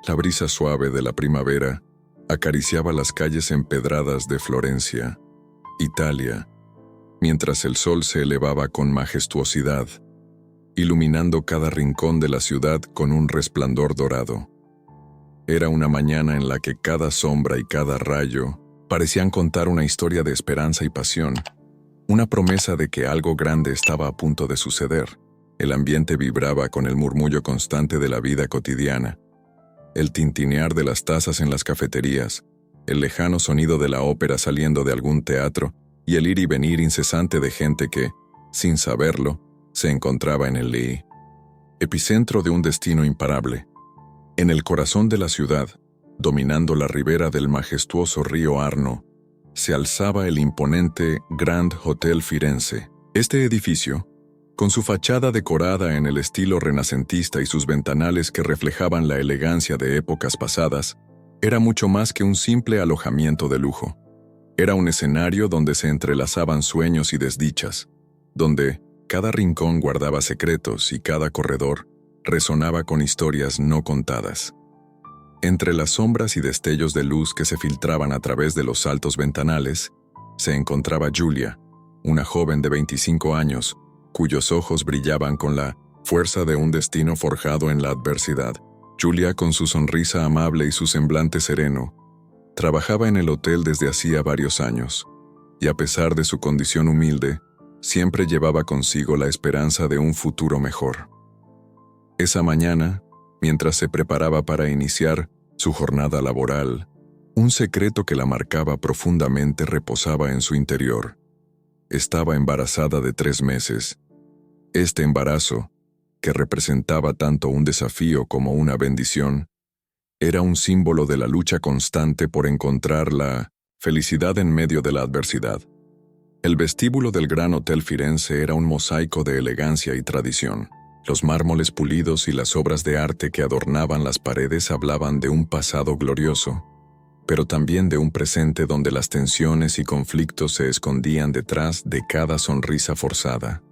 La brisa suave de la primavera acariciaba las calles empedradas de Florencia, Italia, mientras el sol se elevaba con majestuosidad, iluminando cada rincón de la ciudad con un resplandor dorado. Era una mañana en la que cada sombra y cada rayo parecían contar una historia de esperanza y pasión, una promesa de que algo grande estaba a punto de suceder. El ambiente vibraba con el murmullo constante de la vida cotidiana, el tintinear de las tazas en las cafeterías, el lejano sonido de la ópera saliendo de algún teatro y el ir y venir incesante de gente que, sin saberlo, se encontraba en el Lea, epicentro de un destino imparable. En el corazón de la ciudad, dominando la ribera del majestuoso río Arno, se alzaba el imponente Grand Hotel Firenze. Este edificio, con su fachada decorada en el estilo renacentista y sus ventanales que reflejaban la elegancia de épocas pasadas, era mucho más que un simple alojamiento de lujo. Era un escenario donde se entrelazaban sueños y desdichas, donde cada rincón guardaba secretos y cada corredor resonaba con historias no contadas. Entre las sombras y destellos de luz que se filtraban a través de los altos ventanales, se encontraba Giulia, una joven de 25 años, cuyos ojos brillaban con la fuerza de un destino forjado en la adversidad. Giulia, con su sonrisa amable y su semblante sereno, trabajaba en el hotel desde hacía varios años, y a pesar de su condición humilde, siempre llevaba consigo la esperanza de un futuro mejor. Esa mañana, mientras se preparaba para iniciar su jornada laboral, un secreto que la marcaba profundamente reposaba en su interior. Estaba embarazada de 3 meses. Este embarazo, que representaba tanto un desafío como una bendición, era un símbolo de la lucha constante por encontrar la felicidad en medio de la adversidad. El vestíbulo del Gran Hotel Firenze era un mosaico de elegancia y tradición. Los mármoles pulidos y las obras de arte que adornaban las paredes hablaban de un pasado glorioso, pero también de un presente donde las tensiones y conflictos se escondían detrás de cada sonrisa forzada.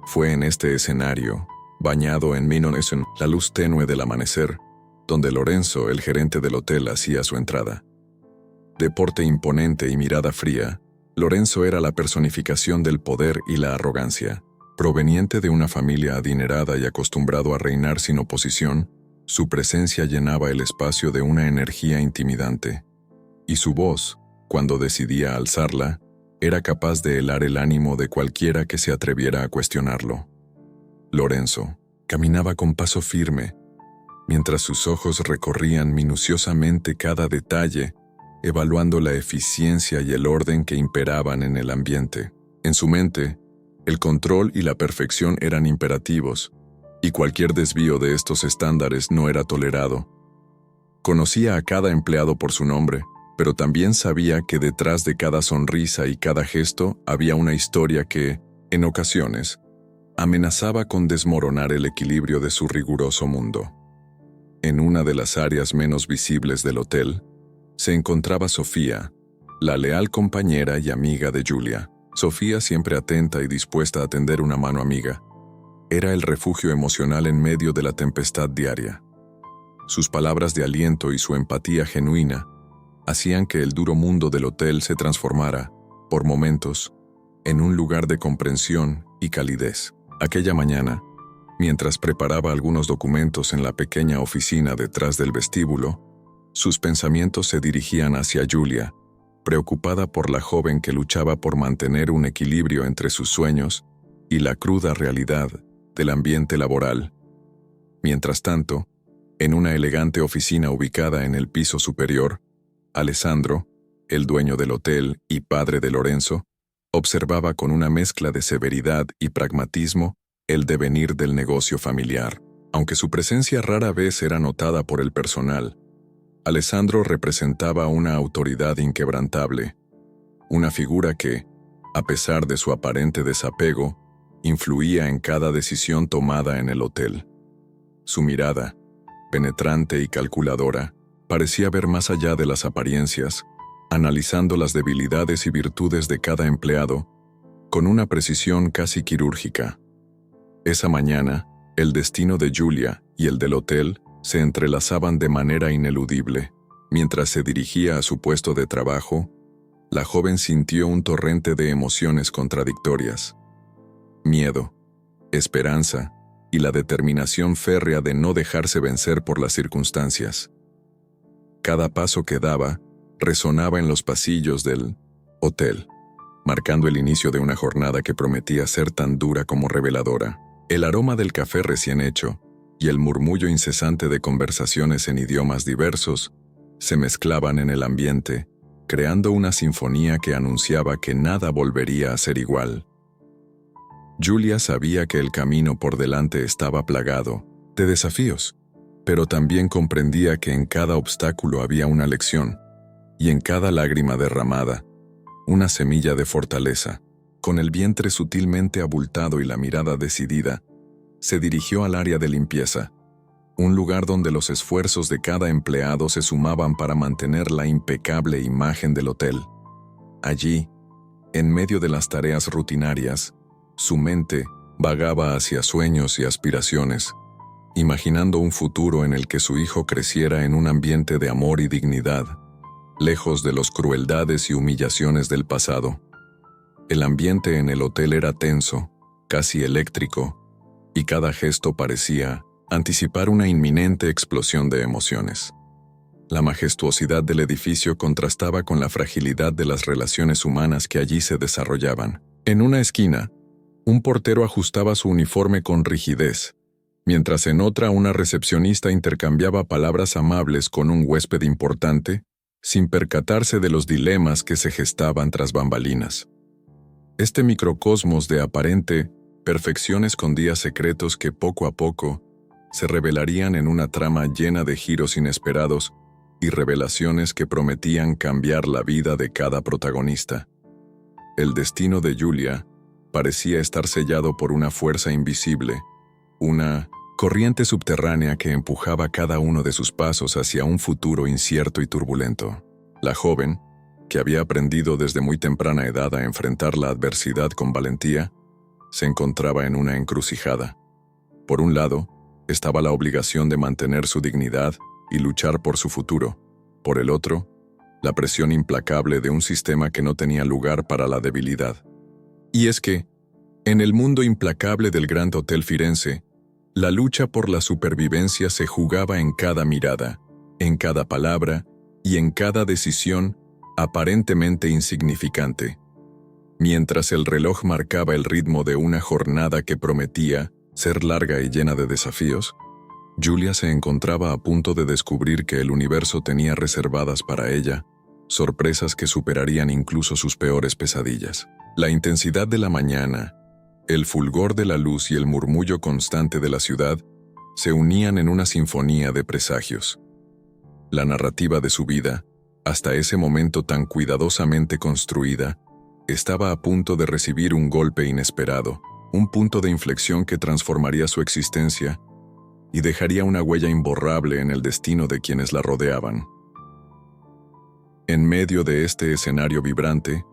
Fue en este escenario, bañado en Minoneson, la luz tenue del amanecer, donde Lorenzo, el gerente del hotel, hacía su entrada. De porte imponente y mirada fría, Lorenzo era la personificación del poder y la arrogancia. Proveniente de una familia adinerada y acostumbrado a reinar sin oposición, su presencia llenaba el espacio de una energía intimidante, y su voz, cuando decidía alzarla, era capaz de helar el ánimo de cualquiera que se atreviera a cuestionarlo. Lorenzo caminaba con paso firme, mientras sus ojos recorrían minuciosamente cada detalle, evaluando la eficiencia y el orden que imperaban en el ambiente. En su mente, el control y la perfección eran imperativos, y cualquier desvío de estos estándares no era tolerado. Conocía a cada empleado por su nombre, pero también sabía que detrás de cada sonrisa y cada gesto había una historia que, en ocasiones, amenazaba con desmoronar el equilibrio de su riguroso mundo. En una de las áreas menos visibles del hotel, se encontraba Sofía, la leal compañera y amiga de Giulia. Sofía, siempre atenta y dispuesta a tender una mano amiga, era el refugio emocional en medio de la tempestad diaria. Sus palabras de aliento y su empatía genuina hacían que el duro mundo del hotel se transformara, por momentos, en un lugar de comprensión y calidez. Aquella mañana, mientras preparaba algunos documentos en la pequeña oficina detrás del vestíbulo, sus pensamientos se dirigían hacia Giulia, preocupada por la joven que luchaba por mantener un equilibrio entre sus sueños y la cruda realidad del ambiente laboral. Mientras tanto, en una elegante oficina ubicada en el piso superior, Alessandro, el dueño del hotel y padre de Lorenzo, observaba con una mezcla de severidad y pragmatismo el devenir del negocio familiar. Aunque su presencia rara vez era notada por el personal, Alessandro representaba una autoridad inquebrantable, una figura que, a pesar de su aparente desapego, influía en cada decisión tomada en el hotel. Su mirada, penetrante y calculadora, parecía ver más allá de las apariencias, analizando las debilidades y virtudes de cada empleado con una precisión casi quirúrgica. Esa mañana, el destino de Giulia y el del hotel se entrelazaban de manera ineludible. Mientras se dirigía a su puesto de trabajo, la joven sintió un torrente de emociones contradictorias. Miedo, esperanza y la determinación férrea de no dejarse vencer por las circunstancias. Cada paso que daba resonaba en los pasillos del hotel, marcando el inicio de una jornada que prometía ser tan dura como reveladora. El aroma del café recién hecho y el murmullo incesante de conversaciones en idiomas diversos se mezclaban en el ambiente, creando una sinfonía que anunciaba que nada volvería a ser igual. Julia sabía que el camino por delante estaba plagado de desafíos, pero también comprendía que en cada obstáculo había una lección, y en cada lágrima derramada, una semilla de fortaleza. Con el vientre sutilmente abultado y la mirada decidida, se dirigió al área de limpieza, un lugar donde los esfuerzos de cada empleado se sumaban para mantener la impecable imagen del hotel. Allí, en medio de las tareas rutinarias, su mente vagaba hacia sueños y aspiraciones, imaginando un futuro en el que su hijo creciera en un ambiente de amor y dignidad, lejos de las crueldades y humillaciones del pasado. El ambiente en el hotel era tenso, casi eléctrico, y cada gesto parecía anticipar una inminente explosión de emociones. La majestuosidad del edificio contrastaba con la fragilidad de las relaciones humanas que allí se desarrollaban. En una esquina, un portero ajustaba su uniforme con rigidez, mientras en otra una recepcionista intercambiaba palabras amables con un huésped importante, sin percatarse de los dilemas que se gestaban tras bambalinas. Este microcosmos de aparente perfección escondía secretos que poco a poco se revelarían en una trama llena de giros inesperados y revelaciones que prometían cambiar la vida de cada protagonista. El destino de Julia parecía estar sellado por una fuerza invisible, una corriente subterránea que empujaba cada uno de sus pasos hacia un futuro incierto y turbulento. La joven, que había aprendido desde muy temprana edad a enfrentar la adversidad con valentía, se encontraba en una encrucijada. Por un lado, estaba la obligación de mantener su dignidad y luchar por su futuro. Por el otro, la presión implacable de un sistema que no tenía lugar para la debilidad. Y es que, en el mundo implacable del Grand Hotel Firenze, la lucha por la supervivencia se jugaba en cada mirada, en cada palabra y en cada decisión aparentemente insignificante. Mientras el reloj marcaba el ritmo de una jornada que prometía ser larga y llena de desafíos, Julia se encontraba a punto de descubrir que el universo tenía reservadas para ella sorpresas que superarían incluso sus peores pesadillas. La intensidad de la mañana, el fulgor de la luz y el murmullo constante de la ciudad se unían en una sinfonía de presagios. La narrativa de su vida, hasta ese momento tan cuidadosamente construida, estaba a punto de recibir un golpe inesperado, un punto de inflexión que transformaría su existencia y dejaría una huella imborrable en el destino de quienes la rodeaban. En medio de este escenario vibrante,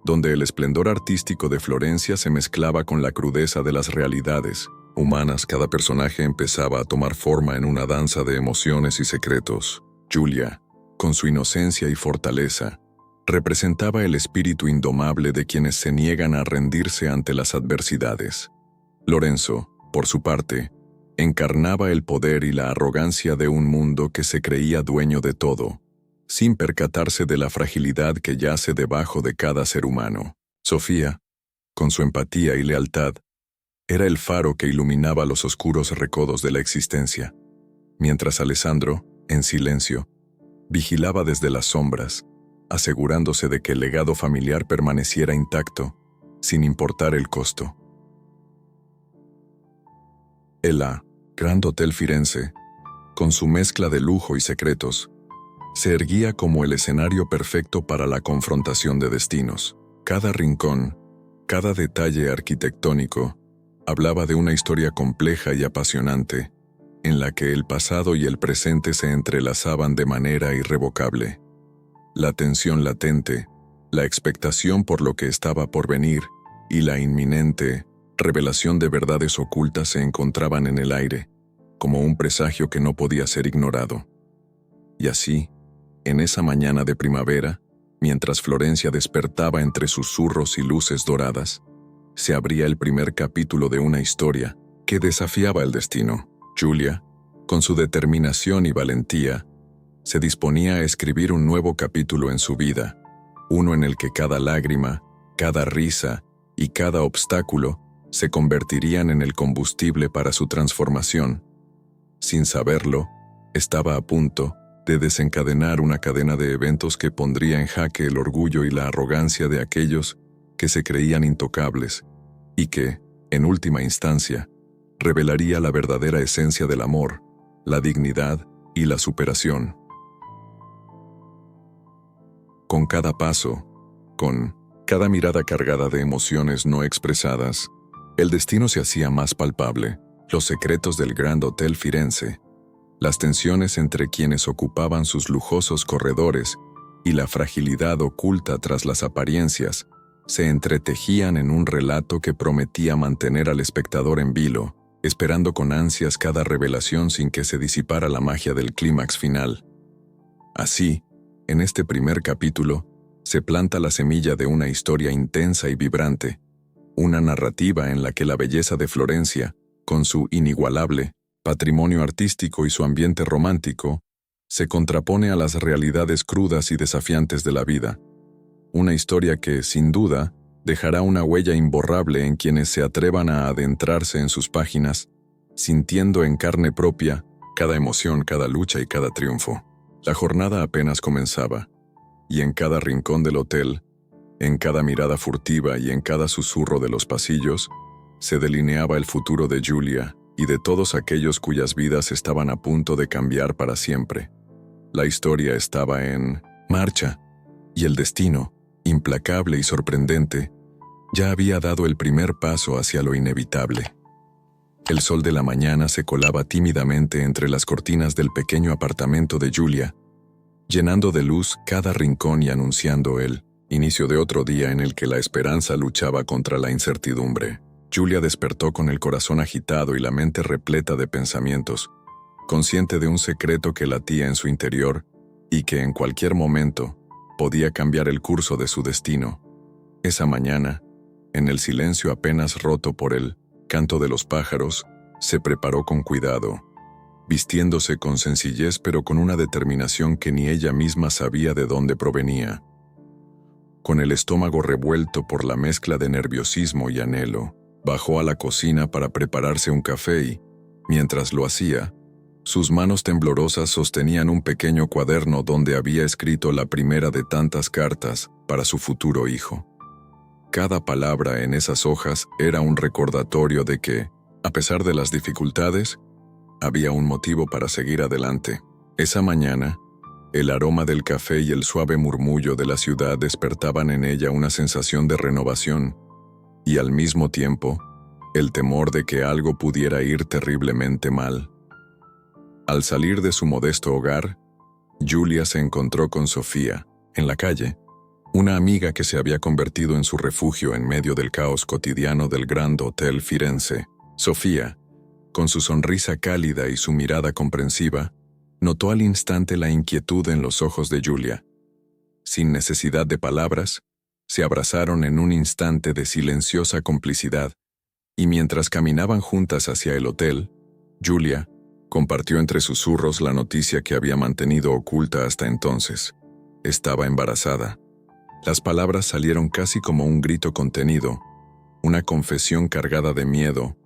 donde el esplendor artístico de Florencia se mezclaba con la crudeza de las realidades humanas, cada personaje empezaba a tomar forma en una danza de emociones y secretos. Julia, con su inocencia y fortaleza, representaba el espíritu indomable de quienes se niegan a rendirse ante las adversidades. Lorenzo, por su parte, encarnaba el poder y la arrogancia de un mundo que se creía dueño de todo, sin percatarse de la fragilidad que yace debajo de cada ser humano. Sofía, con su empatía y lealtad, era el faro que iluminaba los oscuros recodos de la existencia, mientras Alessandro, en silencio, vigilaba desde las sombras, asegurándose de que el legado familiar permaneciera intacto, sin importar el costo. El Grand Hotel Firenze, con su mezcla de lujo y secretos, se erguía como el escenario perfecto para la confrontación de destinos. Cada rincón, cada detalle arquitectónico, hablaba de una historia compleja y apasionante, en la que el pasado y el presente se entrelazaban de manera irrevocable. La tensión latente, la expectación por lo que estaba por venir y la inminente revelación de verdades ocultas se encontraban en el aire, como un presagio que no podía ser ignorado. Y así, en esa mañana de primavera, mientras Florencia despertaba entre susurros y luces doradas, se abría el primer capítulo de una historia que desafiaba el destino. Giulia, con su determinación y valentía, se disponía a escribir un nuevo capítulo en su vida, uno en el que cada lágrima, cada risa y cada obstáculo se convertirían en el combustible para su transformación. Sin saberlo, estaba a punto de desencadenar una cadena de eventos que pondría en jaque el orgullo y la arrogancia de aquellos que se creían intocables y que, en última instancia, revelaría la verdadera esencia del amor, la dignidad y la superación. Con cada paso, con cada mirada cargada de emociones no expresadas, el destino se hacía más palpable. Los secretos del Grand Hotel Firenze, las tensiones entre quienes ocupaban sus lujosos corredores y la fragilidad oculta tras las apariencias se entretejían en un relato que prometía mantener al espectador en vilo, esperando con ansias cada revelación sin que se disipara la magia del clímax final. Así, en este primer capítulo, se planta la semilla de una historia intensa y vibrante, una narrativa en la que la belleza de Florencia, con su inigualable patrimonio artístico y su ambiente romántico, se contrapone a las realidades crudas y desafiantes de la vida. Una historia que, sin duda, dejará una huella imborrable en quienes se atrevan a adentrarse en sus páginas, sintiendo en carne propia cada emoción, cada lucha y cada triunfo. La jornada apenas comenzaba, y en cada rincón del hotel, en cada mirada furtiva y en cada susurro de los pasillos, se delineaba el futuro de Giulia y de todos aquellos cuyas vidas estaban a punto de cambiar para siempre. La historia estaba en marcha, y el destino, implacable y sorprendente, ya había dado el primer paso hacia lo inevitable. El sol de la mañana se colaba tímidamente entre las cortinas del pequeño apartamento de Giulia, llenando de luz cada rincón y anunciando el inicio de otro día en el que la esperanza luchaba contra la incertidumbre. Giulia despertó con el corazón agitado y la mente repleta de pensamientos, consciente de un secreto que latía en su interior y que en cualquier momento podía cambiar el curso de su destino. Esa mañana, en el silencio apenas roto por el canto de los pájaros, se preparó con cuidado, vistiéndose con sencillez pero con una determinación que ni ella misma sabía de dónde provenía. Con el estómago revuelto por la mezcla de nerviosismo y anhelo, bajó a la cocina para prepararse un café y, mientras lo hacía, sus manos temblorosas sostenían un pequeño cuaderno donde había escrito la primera de tantas cartas para su futuro hijo. Cada palabra en esas hojas era un recordatorio de que, a pesar de las dificultades, había un motivo para seguir adelante. Esa mañana, el aroma del café y el suave murmullo de la ciudad despertaban en ella una sensación de renovación, y al mismo tiempo, el temor de que algo pudiera ir terriblemente mal. Al salir de su modesto hogar, Giulia se encontró con Sofía, en la calle, una amiga que se había convertido en su refugio en medio del caos cotidiano del Grand Hotel Firenze. Sofía, con su sonrisa cálida y su mirada comprensiva, notó al instante la inquietud en los ojos de Giulia. Sin necesidad de palabras, se abrazaron en un instante de silenciosa complicidad, y mientras caminaban juntas hacia el hotel, Giulia compartió entre susurros la noticia que había mantenido oculta hasta entonces. Estaba embarazada. Las palabras salieron casi como un grito contenido, una confesión cargada de miedo,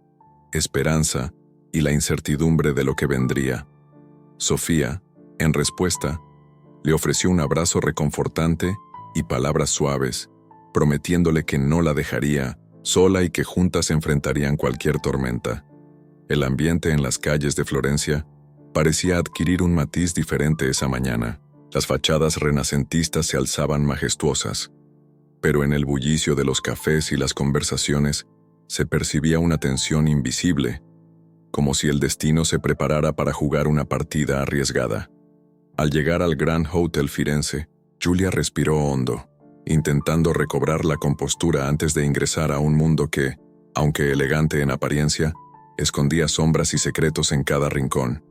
esperanza y la incertidumbre de lo que vendría. Sofía, en respuesta, le ofreció un abrazo reconfortante y palabras suaves, prometiéndole que no la dejaría sola y que juntas enfrentarían cualquier tormenta. El ambiente en las calles de Florencia parecía adquirir un matiz diferente esa mañana. Las fachadas renacentistas se alzaban majestuosas, pero en el bullicio de los cafés y las conversaciones se percibía una tensión invisible, como si el destino se preparara para jugar una partida arriesgada. Al llegar al Grand Hotel Firenze, Giulia respiró hondo, intentando recobrar la compostura antes de ingresar a un mundo que, aunque elegante en apariencia, escondía sombras y secretos en cada rincón.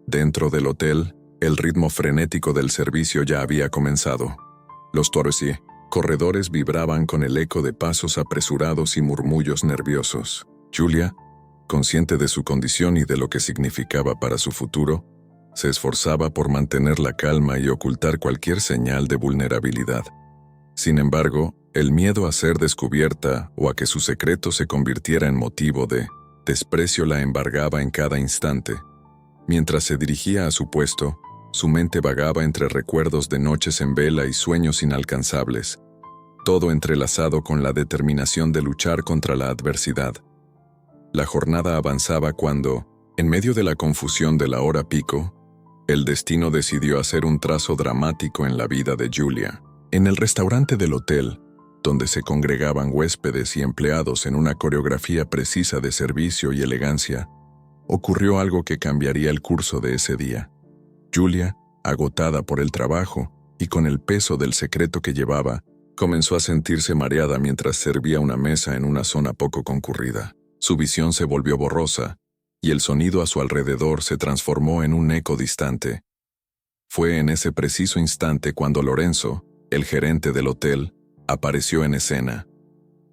Dentro del hotel, el ritmo frenético del servicio ya había comenzado. Los corredores vibraban con el eco de pasos apresurados y murmullos nerviosos. Julia, consciente de su condición y de lo que significaba para su futuro, se esforzaba por mantener la calma y ocultar cualquier señal de vulnerabilidad. Sin embargo, el miedo a ser descubierta o a que su secreto se convirtiera en motivo de desprecio la embargaba en cada instante. Mientras se dirigía a su puesto, su mente vagaba entre recuerdos de noches en vela y sueños inalcanzables, todo entrelazado con la determinación de luchar contra la adversidad. La jornada avanzaba cuando, en medio de la confusión de la hora pico, el destino decidió hacer un trazo dramático en la vida de Julia. En el restaurante del hotel, donde se congregaban huéspedes y empleados en una coreografía precisa de servicio y elegancia, ocurrió algo que cambiaría el curso de ese día. Julia, agotada por el trabajo y con el peso del secreto que llevaba, comenzó a sentirse mareada mientras servía una mesa en una zona poco concurrida. Su visión se volvió borrosa, y el sonido a su alrededor se transformó en un eco distante. Fue en ese preciso instante cuando Lorenzo, el gerente del hotel, apareció en escena.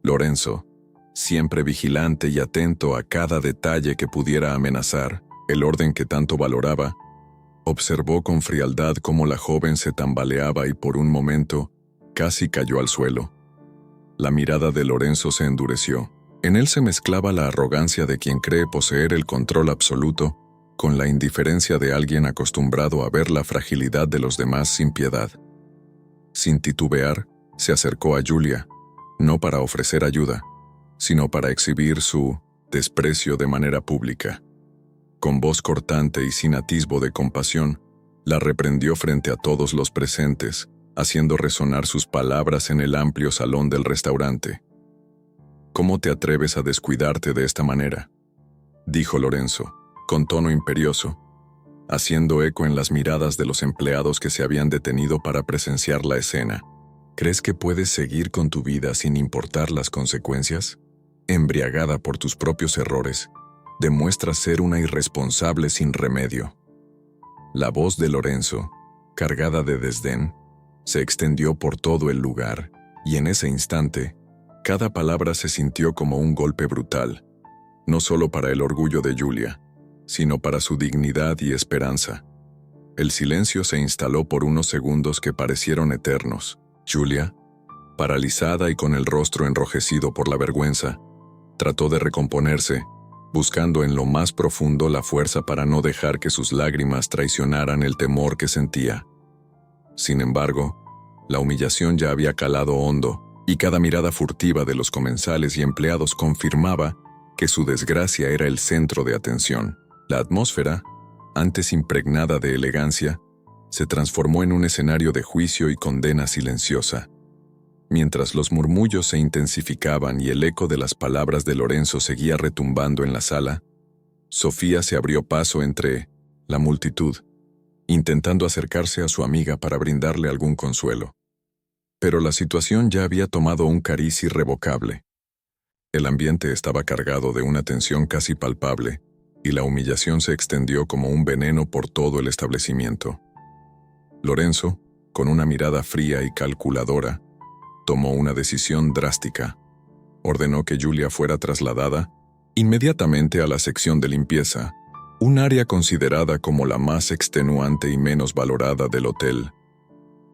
Lorenzo, siempre vigilante y atento a cada detalle que pudiera amenazar el orden que tanto valoraba, observó con frialdad cómo la joven se tambaleaba y por un momento casi cayó al suelo. La mirada de Lorenzo se endureció. En él se mezclaba la arrogancia de quien cree poseer el control absoluto con la indiferencia de alguien acostumbrado a ver la fragilidad de los demás sin piedad. Sin titubear, se acercó a Julia, no para ofrecer ayuda, sino para exhibir su desprecio de manera pública. Con voz cortante y sin atisbo de compasión, la reprendió frente a todos los presentes, haciendo resonar sus palabras en el amplio salón del restaurante. «¿Cómo te atreves a descuidarte de esta manera?», dijo Lorenzo, con tono imperioso, haciendo eco en las miradas de los empleados que se habían detenido para presenciar la escena. «¿Crees que puedes seguir con tu vida sin importar las consecuencias? Embriagada por tus propios errores, demuestras ser una irresponsable sin remedio». La voz de Lorenzo, cargada de desdén, se extendió por todo el lugar, y en ese instante, cada palabra se sintió como un golpe brutal, no solo para el orgullo de Julia, sino para su dignidad y esperanza. El silencio se instaló por unos segundos que parecieron eternos. Julia, paralizada y con el rostro enrojecido por la vergüenza, trató de recomponerse, buscando en lo más profundo la fuerza para no dejar que sus lágrimas traicionaran el temor que sentía. Sin embargo, la humillación ya había calado hondo, y cada mirada furtiva de los comensales y empleados confirmaba que su desgracia era el centro de atención. La atmósfera, antes impregnada de elegancia, se transformó en un escenario de juicio y condena silenciosa. Mientras los murmullos se intensificaban y el eco de las palabras de Lorenzo seguía retumbando en la sala, Sofía se abrió paso entre la multitud, intentando acercarse a su amiga para brindarle algún consuelo. Pero la situación ya había tomado un cariz irrevocable. El ambiente estaba cargado de una tensión casi palpable, y la humillación se extendió como un veneno por todo el establecimiento. Lorenzo, con una mirada fría y calculadora, tomó una decisión drástica. Ordenó que Julia fuera trasladada inmediatamente a la sección de limpieza, un área considerada como la más extenuante y menos valorada del hotel.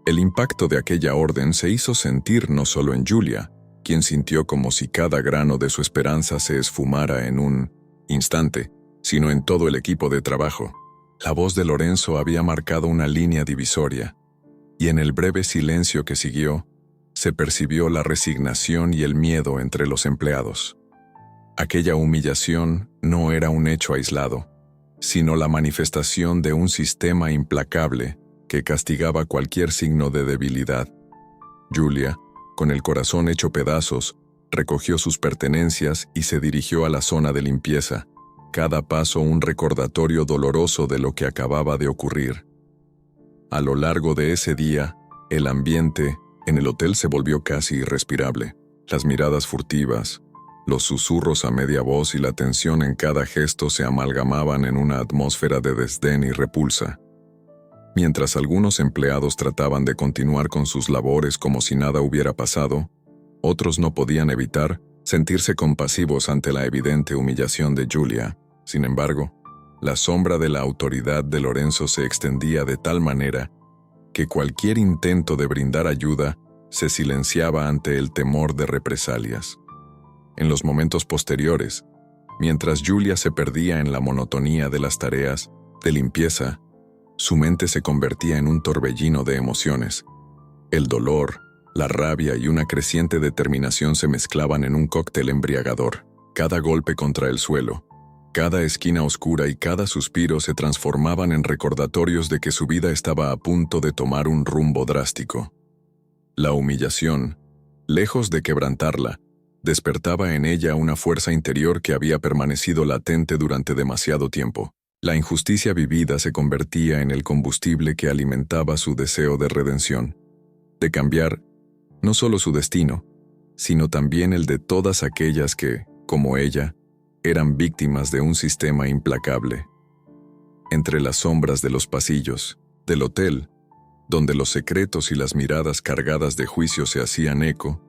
El impacto de aquella orden se hizo sentir no solo en Julia, quien sintió como si cada grano de su esperanza se esfumara en un instante, sino en todo el equipo de trabajo. La voz de Lorenzo había marcado una línea divisoria, y en el breve silencio que siguió, se percibió la resignación y el miedo entre los empleados. Aquella humillación no era un hecho aislado, sino la manifestación de un sistema implacable que castigaba cualquier signo de debilidad. Julia, con el corazón hecho pedazos, recogió sus pertenencias y se dirigió a la zona de limpieza, cada paso un recordatorio doloroso de lo que acababa de ocurrir. A lo largo de ese día, el ambiente en el hotel se volvió casi irrespirable. Las miradas furtivas, Los susurros a media voz y la tensión en cada gesto se amalgamaban en una atmósfera de desdén y repulsa. Mientras algunos empleados trataban de continuar con sus labores como si nada hubiera pasado, otros no podían evitar sentirse compasivos ante la evidente humillación de Julia. Sin embargo, la sombra de la autoridad de Lorenzo se extendía de tal manera que cualquier intento de brindar ayuda se silenciaba ante el temor de represalias. En los momentos posteriores, mientras Julia se perdía en la monotonía de las tareas de limpieza, su mente se convertía en un torbellino de emociones. El dolor, la rabia y una creciente determinación se mezclaban en un cóctel embriagador. Cada golpe contra el suelo, cada esquina oscura y cada suspiro se transformaban en recordatorios de que su vida estaba a punto de tomar un rumbo drástico. La humillación, lejos de quebrantarla, despertaba en ella una fuerza interior que había permanecido latente durante demasiado tiempo. La injusticia vivida se convertía en el combustible que alimentaba su deseo de redención, de cambiar no solo su destino, sino también el de todas aquellas que, como ella, eran víctimas de un sistema implacable. Entre las sombras de los pasillos, del hotel, donde los secretos y las miradas cargadas de juicio se hacían eco,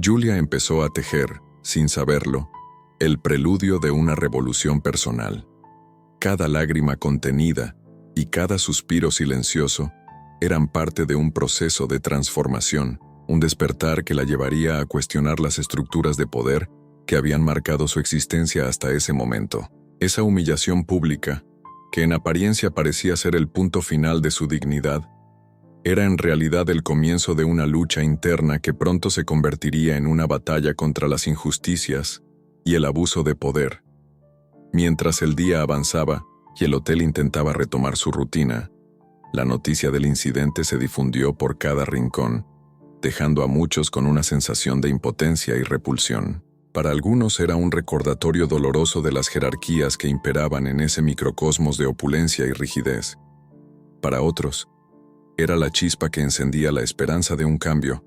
Julia empezó a tejer, sin saberlo, el preludio de una revolución personal. Cada lágrima contenida y cada suspiro silencioso eran parte de un proceso de transformación, un despertar que la llevaría a cuestionar las estructuras de poder que habían marcado su existencia hasta ese momento. Esa humillación pública, que en apariencia parecía ser el punto final de su dignidad, era en realidad el comienzo de una lucha interna que pronto se convertiría en una batalla contra las injusticias y el abuso de poder. Mientras el día avanzaba y el hotel intentaba retomar su rutina, la noticia del incidente se difundió por cada rincón, dejando a muchos con una sensación de impotencia y repulsión. Para algunos era un recordatorio doloroso de las jerarquías que imperaban en ese microcosmos de opulencia y rigidez. Para otros, era la chispa que encendía la esperanza de un cambio,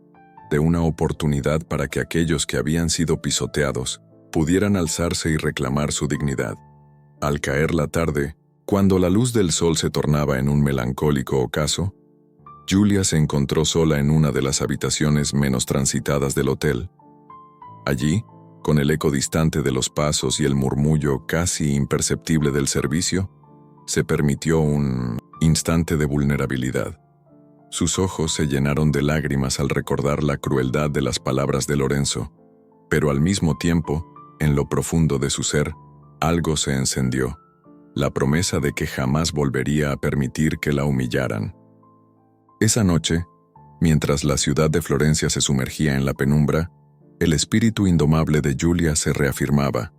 de una oportunidad para que aquellos que habían sido pisoteados pudieran alzarse y reclamar su dignidad. Al caer la tarde, cuando la luz del sol se tornaba en un melancólico ocaso, Julia se encontró sola en una de las habitaciones menos transitadas del hotel. Allí, con el eco distante de los pasos y el murmullo casi imperceptible del servicio, se permitió un instante de vulnerabilidad. Sus ojos se llenaron de lágrimas al recordar la crueldad de las palabras de Lorenzo, pero al mismo tiempo, en lo profundo de su ser, algo se encendió, la promesa de que jamás volvería a permitir que la humillaran. Esa noche, mientras la ciudad de Florencia se sumergía en la penumbra, el espíritu indomable de Julia se reafirmaba,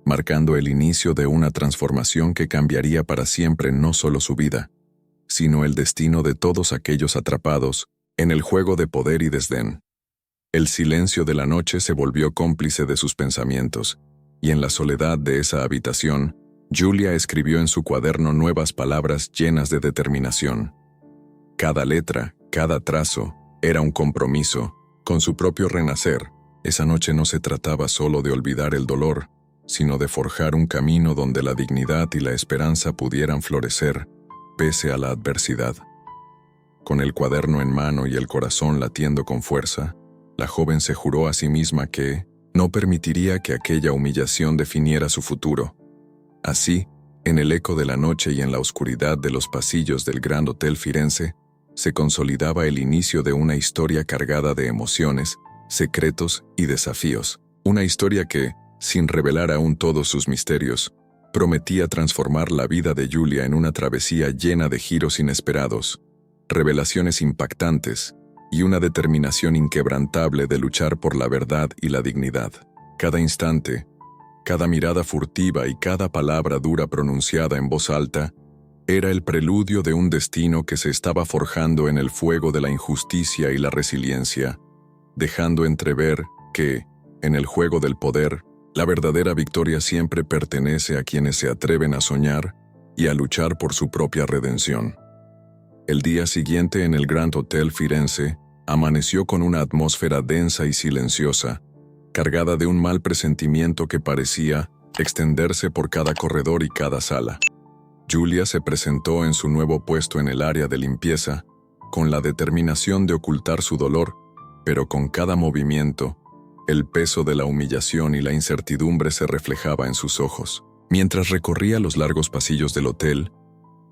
marcando el inicio de una transformación que cambiaría para siempre no solo su vida, sino el destino de todos aquellos atrapados en el juego de poder y desdén. El silencio de la noche se volvió cómplice de sus pensamientos, y en la soledad de esa habitación, Julia escribió en su cuaderno nuevas palabras llenas de determinación. Cada letra, cada trazo, era un compromiso con su propio renacer. Esa noche no se trataba solo de olvidar el dolor, sino de forjar un camino donde la dignidad y la esperanza pudieran florecer, pese a la adversidad. Con el cuaderno en mano y el corazón latiendo con fuerza, la joven se juró a sí misma que no permitiría que aquella humillación definiera su futuro. Así, en el eco de la noche y en la oscuridad de los pasillos del Gran Hotel Firenze, se consolidaba el inicio de una historia cargada de emociones, secretos y desafíos. Una historia que, sin revelar aún todos sus misterios, prometía transformar la vida de Julia en una travesía llena de giros inesperados, revelaciones impactantes y una determinación inquebrantable de luchar por la verdad y la dignidad. Cada instante, cada mirada furtiva y cada palabra dura pronunciada en voz alta era el preludio de un destino que se estaba forjando en el fuego de la injusticia y la resiliencia, dejando entrever que, en el juego del poder, la verdadera victoria siempre pertenece a quienes se atreven a soñar y a luchar por su propia redención. El día siguiente en el Grand Hotel Firenze amaneció con una atmósfera densa y silenciosa, cargada de un mal presentimiento que parecía extenderse por cada corredor y cada sala. Julia se presentó en su nuevo puesto en el área de limpieza, con la determinación de ocultar su dolor, pero con cada movimiento, el peso de la humillación y la incertidumbre se reflejaba en sus ojos. Mientras recorría los largos pasillos del hotel,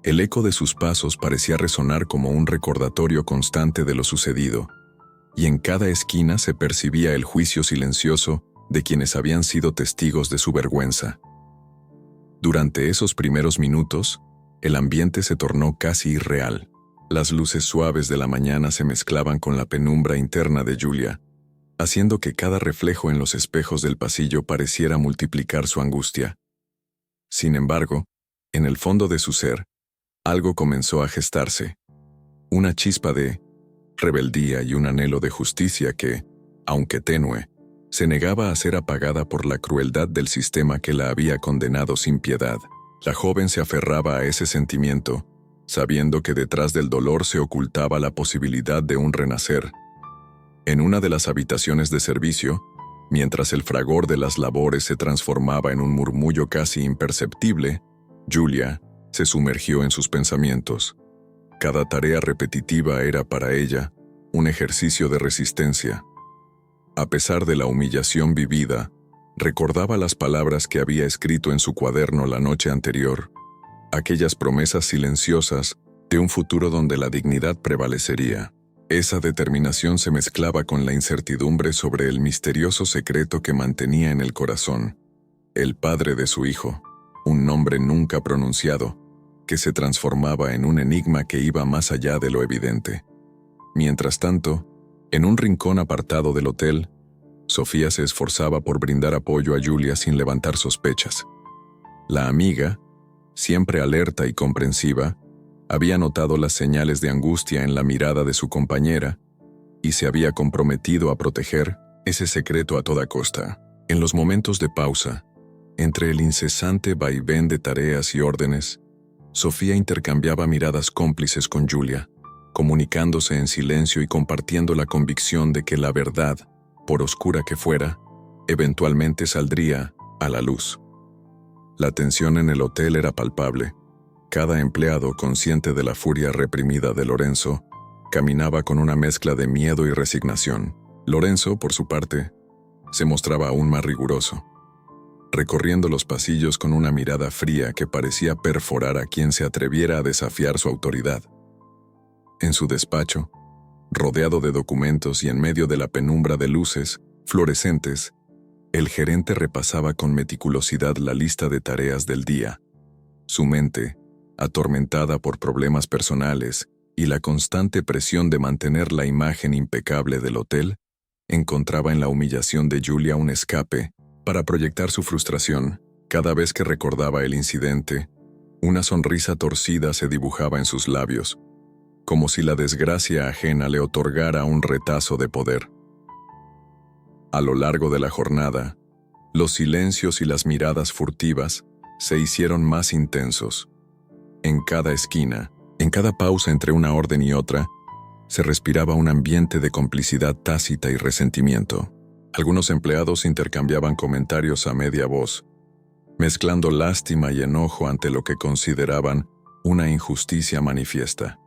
el eco de sus pasos parecía resonar como un recordatorio constante de lo sucedido, y en cada esquina se percibía el juicio silencioso de quienes habían sido testigos de su vergüenza. Durante esos primeros minutos, el ambiente se tornó casi irreal. Las luces suaves de la mañana se mezclaban con la penumbra interna de Julia, haciendo que cada reflejo en los espejos del pasillo pareciera multiplicar su angustia. Sin embargo, en el fondo de su ser, algo comenzó a gestarse. Una chispa de rebeldía y un anhelo de justicia que, aunque tenue, se negaba a ser apagada por la crueldad del sistema que la había condenado sin piedad. La joven se aferraba a ese sentimiento, sabiendo que detrás del dolor se ocultaba la posibilidad de un renacer. En una de las habitaciones de servicio, mientras el fragor de las labores se transformaba en un murmullo casi imperceptible, Julia se sumergió en sus pensamientos. Cada tarea repetitiva era para ella un ejercicio de resistencia. A pesar de la humillación vivida, recordaba las palabras que había escrito en su cuaderno la noche anterior, aquellas promesas silenciosas de un futuro donde la dignidad prevalecería. Esa determinación se mezclaba con la incertidumbre sobre el misterioso secreto que mantenía en el corazón, el padre de su hijo, un nombre nunca pronunciado, que se transformaba en un enigma que iba más allá de lo evidente. Mientras tanto, en un rincón apartado del hotel, Sofía se esforzaba por brindar apoyo a Julia sin levantar sospechas. La amiga, siempre alerta y comprensiva, había notado las señales de angustia en la mirada de su compañera y se había comprometido a proteger ese secreto a toda costa. En los momentos de pausa, entre el incesante vaivén de tareas y órdenes, Sofía intercambiaba miradas cómplices con Julia, comunicándose en silencio y compartiendo la convicción de que la verdad, por oscura que fuera, eventualmente saldría a la luz. La tensión en el hotel era palpable. Cada empleado, consciente de la furia reprimida de Lorenzo, caminaba con una mezcla de miedo y resignación. Lorenzo, por su parte, se mostraba aún más riguroso, recorriendo los pasillos con una mirada fría que parecía perforar a quien se atreviera a desafiar su autoridad. En su despacho, rodeado de documentos y en medio de la penumbra de luces fluorescentes, el gerente repasaba con meticulosidad la lista de tareas del día. Su mente, atormentada por problemas personales y la constante presión de mantener la imagen impecable del hotel, encontraba en la humillación de Julia un escape para proyectar su frustración. Cada vez que recordaba el incidente, una sonrisa torcida se dibujaba en sus labios, como si la desgracia ajena le otorgara un retazo de poder. A lo largo de la jornada, los silencios y las miradas furtivas se hicieron más intensos. En cada esquina, en cada pausa entre una orden y otra, se respiraba un ambiente de complicidad tácita y resentimiento. Algunos empleados intercambiaban comentarios a media voz, mezclando lástima y enojo ante lo que consideraban una injusticia manifiesta.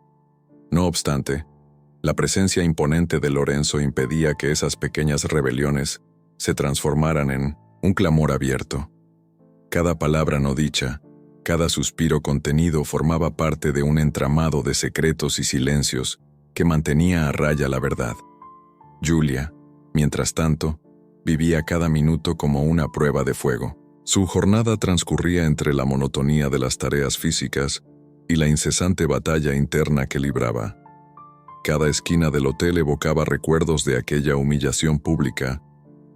No obstante, la presencia imponente de Lorenzo impedía que esas pequeñas rebeliones se transformaran en un clamor abierto. Cada palabra no dicha, cada suspiro contenido formaba parte de un entramado de secretos y silencios que mantenía a raya la verdad. Julia, mientras tanto, vivía cada minuto como una prueba de fuego. Su jornada transcurría entre la monotonía de las tareas físicas y la incesante batalla interna que libraba. Cada esquina del hotel evocaba recuerdos de aquella humillación pública,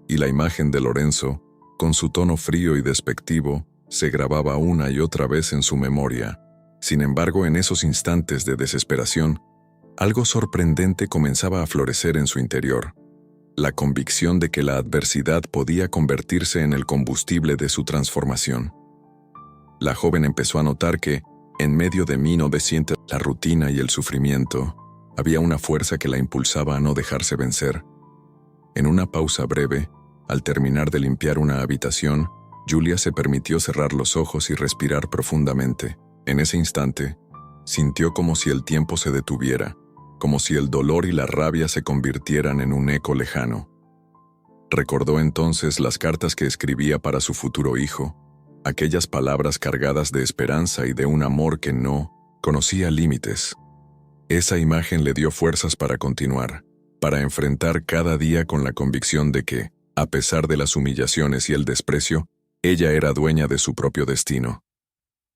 y la imagen de Lorenzo, con su tono frío y despectivo, se grababa una y otra vez en su memoria. Sin embargo, en esos instantes de desesperación, algo sorprendente comenzaba a florecer en su interior: la convicción de que la adversidad podía convertirse en el combustible de su transformación. La joven empezó a notar que, en medio de 1900, la rutina y el sufrimiento, había una fuerza que la impulsaba a no dejarse vencer. En una pausa breve, Al terminar de limpiar una habitación, Julia se permitió cerrar los ojos y respirar profundamente. En ese instante, sintió como si el tiempo se detuviera, como si el dolor y la rabia se convirtieran en un eco lejano. Recordó entonces las cartas que escribía para su futuro hijo, aquellas palabras cargadas de esperanza y de un amor que no conocía límites. Esa imagen le dio fuerzas para continuar, para enfrentar cada día con la convicción de que, a pesar de las humillaciones y el desprecio, ella era dueña de su propio destino.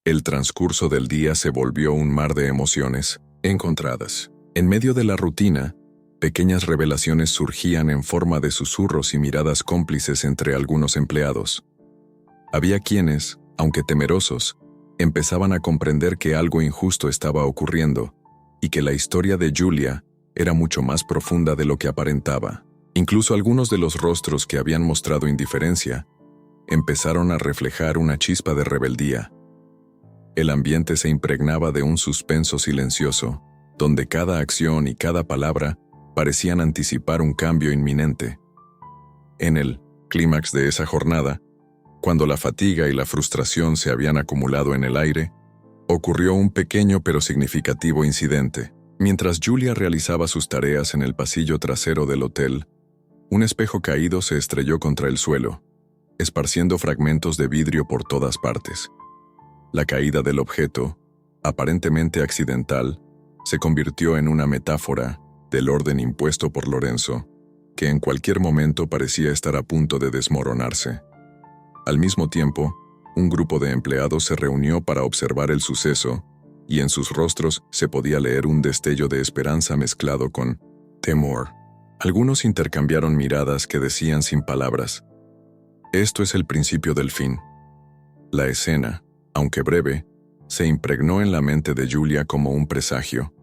El transcurso del día se volvió un mar de emociones encontradas. En medio de la rutina, pequeñas revelaciones surgían en forma de susurros y miradas cómplices entre algunos empleados. Había quienes, aunque temerosos, empezaban a comprender que algo injusto estaba ocurriendo y que la historia de Julia era mucho más profunda de lo que aparentaba. Incluso algunos de los rostros que habían mostrado indiferencia empezaron a reflejar una chispa de rebeldía. El ambiente se impregnaba de un suspenso silencioso, donde cada acción y cada palabra parecían anticipar un cambio inminente. En el clímax de esa jornada, cuando la fatiga y la frustración se habían acumulado en el aire, ocurrió un pequeño pero significativo incidente. Mientras Julia realizaba sus tareas en el pasillo trasero del hotel, un espejo caído se estrelló contra el suelo, esparciendo fragmentos de vidrio por todas partes. La caída del objeto, aparentemente accidental, se convirtió en una metáfora del orden impuesto por Lorenzo, que en cualquier momento parecía estar a punto de desmoronarse. Al mismo tiempo, un grupo de empleados se reunió para observar el suceso, y en sus rostros se podía leer un destello de esperanza mezclado con temor. Algunos intercambiaron miradas que decían sin palabras: «Esto es el principio del fin». La escena, aunque breve, se impregnó en la mente de Julia como un presagio.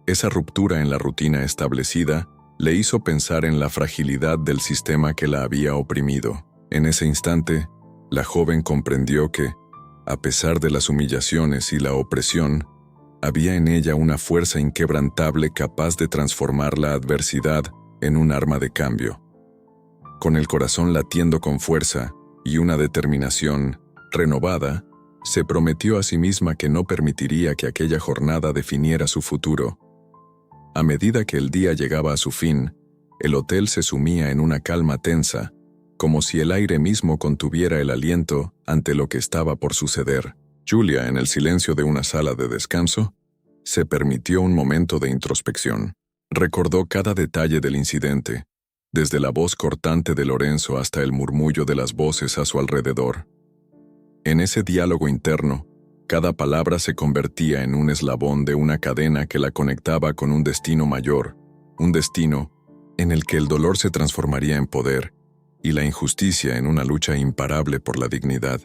Esa ruptura en la rutina establecida le hizo pensar en la fragilidad del sistema que la había oprimido. En ese instante, la joven comprendió que, a pesar de las humillaciones y la opresión, había en ella una fuerza inquebrantable capaz de transformar la adversidad en un arma de cambio. Con el corazón latiendo con fuerza y una determinación renovada, se prometió a sí misma que no permitiría que aquella jornada definiera su futuro. A medida que el día llegaba a su fin, el hotel se sumía en una calma tensa, como si el aire mismo contuviera el aliento ante lo que estaba por suceder. Julia, en el silencio de una sala de descanso, se permitió un momento de introspección. Recordó cada detalle del incidente, desde la voz cortante de Lorenzo hasta el murmullo de las voces a su alrededor. En ese diálogo interno, cada palabra se convertía en un eslabón de una cadena que la conectaba con un destino mayor, un destino en el que el dolor se transformaría en poder y la injusticia en una lucha imparable por la dignidad.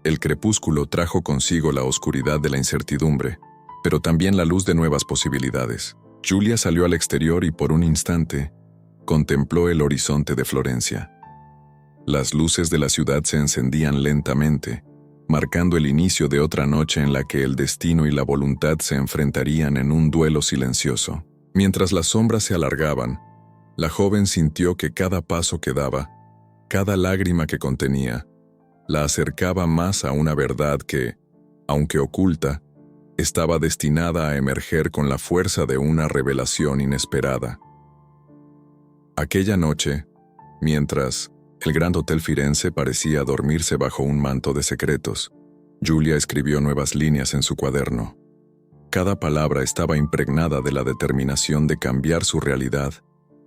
El crepúsculo trajo consigo la oscuridad de la incertidumbre, pero también la luz de nuevas posibilidades. Julia salió al exterior y por un instante contempló el horizonte de Florencia. Las luces de la ciudad se encendían lentamente, marcando el inicio de otra noche en la que el destino y la voluntad se enfrentarían en un duelo silencioso. Mientras las sombras se alargaban, la joven sintió que cada paso que daba, cada lágrima que contenía, la acercaba más a una verdad que, aunque oculta, estaba destinada a emerger con la fuerza de una revelación inesperada. Aquella noche, mientras el Grand Hotel Firenze parecía dormirse bajo un manto de secretos, Julia escribió nuevas líneas en su cuaderno. Cada palabra estaba impregnada de la determinación de cambiar su realidad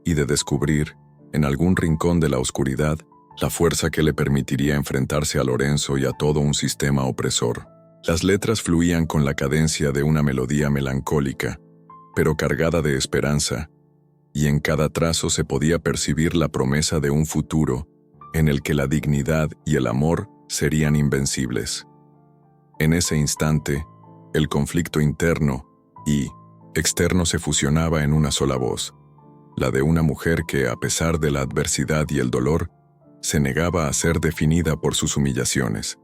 y de descubrir, en algún rincón de la oscuridad, la fuerza que le permitiría enfrentarse a Lorenzo y a todo un sistema opresor. Las letras fluían con la cadencia de una melodía melancólica, pero cargada de esperanza, y en cada trazo se podía percibir la promesa de un futuro en el que la dignidad y el amor serían invencibles. En ese instante, el conflicto interno y externo se fusionaba en una sola voz, la de una mujer que, a pesar de la adversidad y el dolor, se negaba a ser definida por sus humillaciones.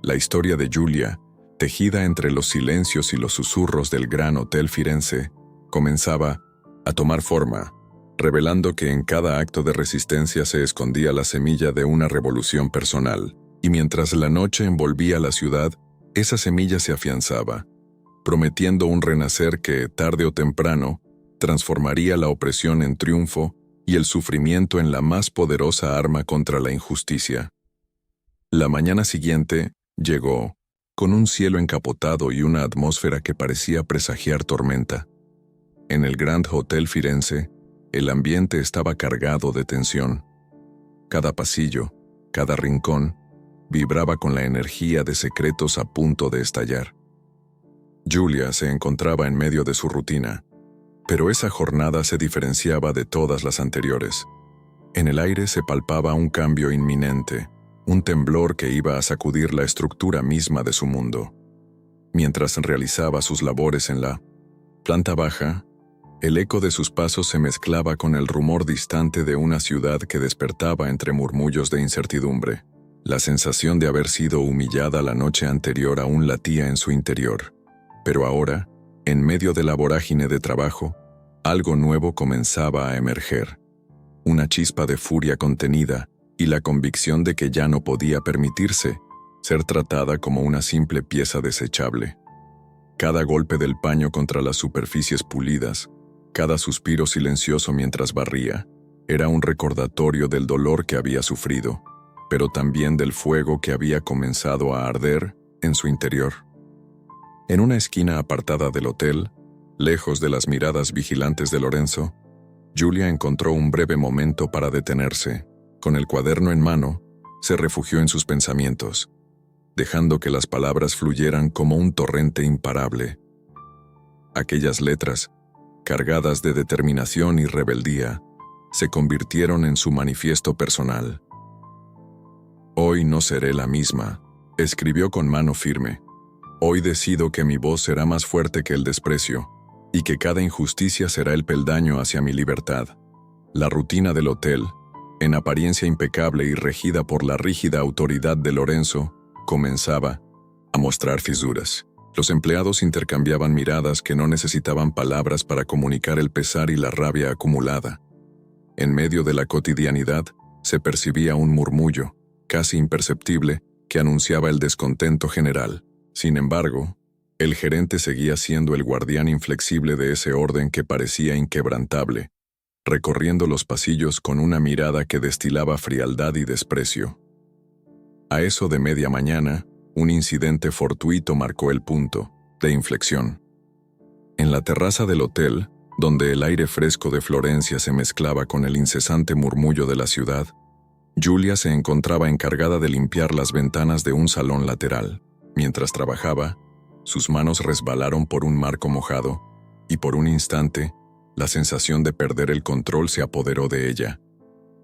La historia de Julia, tejida entre los silencios y los susurros del Gran Hotel Firenze, comenzaba a tomar forma, revelando que en cada acto de resistencia se escondía la semilla de una revolución personal, y mientras la noche envolvía la ciudad, esa semilla se afianzaba, prometiendo un renacer que, tarde o temprano, transformaría la opresión en triunfo y el sufrimiento en la más poderosa arma contra la injusticia. La mañana siguiente llegó, con un cielo encapotado y una atmósfera que parecía presagiar tormenta. En el Grand Hotel Firenze, el ambiente estaba cargado de tensión. Cada pasillo, cada rincón, vibraba con la energía de secretos a punto de estallar. Giulia se encontraba en medio de su rutina, pero esa jornada se diferenciaba de todas las anteriores. En el aire se palpaba un cambio inminente, un temblor que iba a sacudir la estructura misma de su mundo. Mientras realizaba sus labores en la planta baja, el eco de sus pasos se mezclaba con el rumor distante de una ciudad que despertaba entre murmullos de incertidumbre. La sensación de haber sido humillada la noche anterior aún latía en su interior. Pero ahora, en medio de la vorágine de trabajo, algo nuevo comenzaba a emerger. Una chispa de furia contenida y la convicción de que ya no podía permitirse ser tratada como una simple pieza desechable. Cada golpe del paño contra las superficies pulidas, cada suspiro silencioso mientras barría, era un recordatorio del dolor que había sufrido, pero también del fuego que había comenzado a arder en su interior. En una esquina apartada del hotel, lejos de las miradas vigilantes de Lorenzo, Giulia encontró un breve momento para detenerse. Con el cuaderno en mano, se refugió en sus pensamientos, dejando que las palabras fluyeran como un torrente imparable. Aquellas letras, cargadas de determinación y rebeldía, se convirtieron en su manifiesto personal. «Hoy no seré la misma», escribió con mano firme. «Hoy decido que mi voz será más fuerte que el desprecio, y que cada injusticia será el peldaño hacia mi libertad». La rutina del hotel, en apariencia impecable y regida por la rígida autoridad de Lorenzo, comenzaba a mostrar fisuras. Los empleados intercambiaban miradas que no necesitaban palabras para comunicar el pesar y la rabia acumulada. En medio de la cotidianidad, se percibía un murmullo, casi imperceptible, que anunciaba el descontento general. Sin embargo, el gerente seguía siendo el guardián inflexible de ese orden que parecía inquebrantable, recorriendo los pasillos con una mirada que destilaba frialdad y desprecio. A eso de media mañana, un incidente fortuito marcó el punto de inflexión. En la terraza del hotel, donde el aire fresco de Florencia se mezclaba con el incesante murmullo de la ciudad, Giulia se encontraba encargada de limpiar las ventanas de un salón lateral. Mientras trabajaba, sus manos resbalaron por un marco mojado, y por un instante, la sensación de perder el control se apoderó de ella.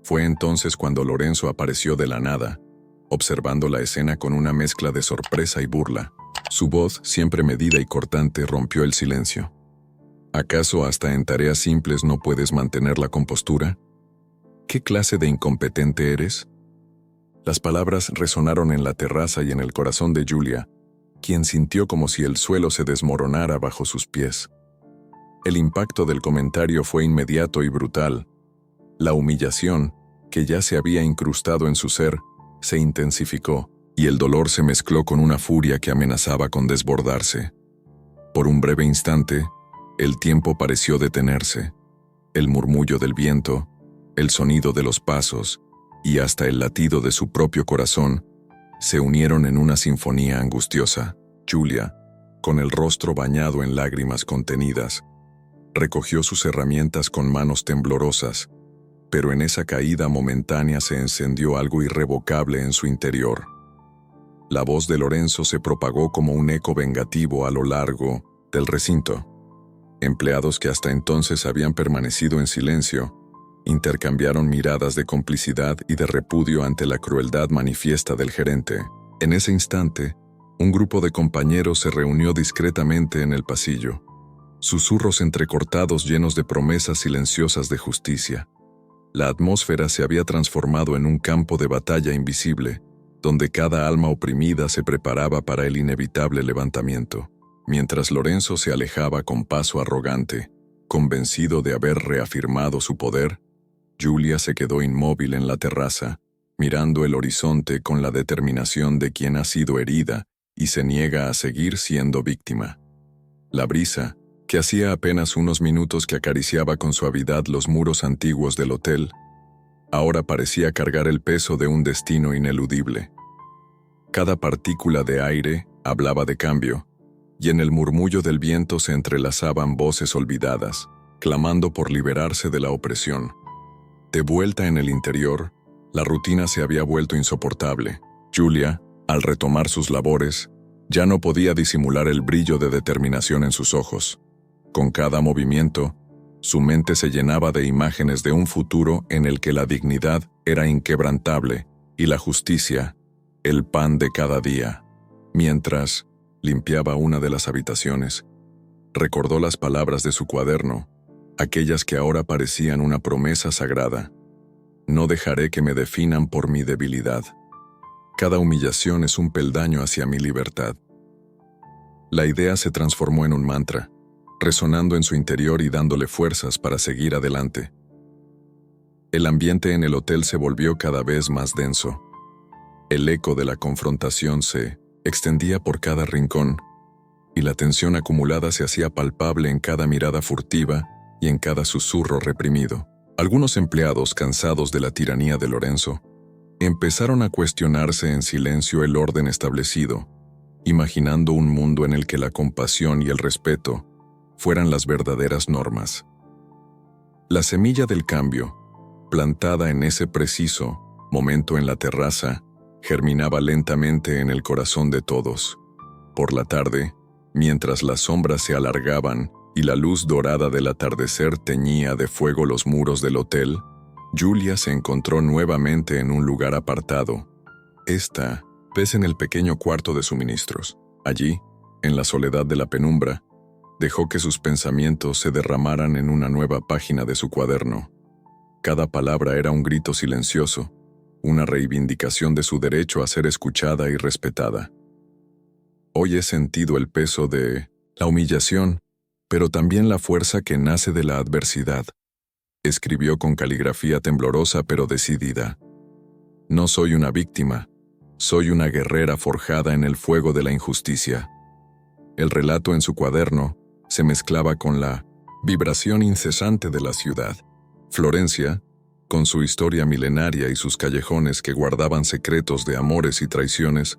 Fue entonces cuando Lorenzo apareció de la nada, observando la escena con una mezcla de sorpresa y burla. Su voz, siempre medida y cortante, rompió el silencio. ¿Acaso hasta en tareas simples no puedes mantener la compostura? ¿Qué clase de incompetente eres? Las palabras resonaron en la terraza y en el corazón de Giulia, quien sintió como si el suelo se desmoronara bajo sus pies. El impacto del comentario fue inmediato y brutal. La humillación, que ya se había incrustado en su ser, se intensificó, y el dolor se mezcló con una furia que amenazaba con desbordarse. Por un breve instante, el tiempo pareció detenerse. El murmullo del viento, el sonido de los pasos y hasta el latido de su propio corazón se unieron en una sinfonía angustiosa. Giulia, con el rostro bañado en lágrimas contenidas, recogió sus herramientas con manos temblorosas, pero en esa caída momentánea se encendió algo irrevocable en su interior. La voz de Lorenzo se propagó como un eco vengativo a lo largo del recinto. Empleados que hasta entonces habían permanecido en silencio, intercambiaron miradas de complicidad y de repudio ante la crueldad manifiesta del gerente. En ese instante, un grupo de compañeros se reunió discretamente en el pasillo, susurros entrecortados llenos de promesas silenciosas de justicia. La atmósfera se había transformado en un campo de batalla invisible, donde cada alma oprimida se preparaba para el inevitable levantamiento. Mientras Lorenzo se alejaba con paso arrogante, Convencido de haber reafirmado su poder, Julia se quedó inmóvil en la terraza, mirando el horizonte con la determinación de quien ha sido herida y se niega a seguir siendo víctima. La brisa, que hacía apenas unos minutos que acariciaba con suavidad los muros antiguos del hotel, ahora parecía cargar el peso de un destino ineludible. Cada partícula de aire hablaba de cambio, y en el murmullo del viento se entrelazaban voces olvidadas, clamando por liberarse de la opresión. De vuelta en el interior, la rutina se había vuelto insoportable. Julia, al retomar sus labores, ya no podía disimular el brillo de determinación en sus ojos. Con cada movimiento, su mente se llenaba de imágenes de un futuro en el que la dignidad era inquebrantable y la justicia, el pan de cada día. Mientras limpiaba una de las habitaciones, recordó las palabras de su cuaderno, aquellas que ahora parecían una promesa sagrada. No dejaré que me definan por mi debilidad. Cada humillación es un peldaño hacia mi libertad. La idea se transformó en un mantra, resonando en su interior y dándole fuerzas para seguir adelante. El ambiente en el hotel se volvió cada vez más denso. El eco de la confrontación se extendía por cada rincón, y la tensión acumulada se hacía palpable en cada mirada furtiva y en cada susurro reprimido. Algunos empleados, cansados de la tiranía de Lorenzo, empezaron a cuestionarse en silencio el orden establecido, imaginando un mundo en el que la compasión y el respeto fueran las verdaderas normas. La semilla del cambio, plantada en ese preciso momento en la terraza, germinaba lentamente en el corazón de todos. Por la tarde, mientras las sombras se alargaban y la luz dorada del atardecer teñía de fuego los muros del hotel, Julia se encontró nuevamente en un lugar apartado, esta vez en el pequeño cuarto de suministros. Allí, en la soledad de la penumbra, dejó que sus pensamientos se derramaran en una nueva página de su cuaderno. Cada palabra era un grito silencioso, una reivindicación de su derecho a ser escuchada y respetada. Hoy he sentido el peso de la humillación, pero también la fuerza que nace de la adversidad, escribió con caligrafía temblorosa pero decidida. No soy una víctima, soy una guerrera forjada en el fuego de la injusticia. El relato en su cuaderno se mezclaba con la vibración incesante de la ciudad. Florencia, con su historia milenaria y sus callejones que guardaban secretos de amores y traiciones,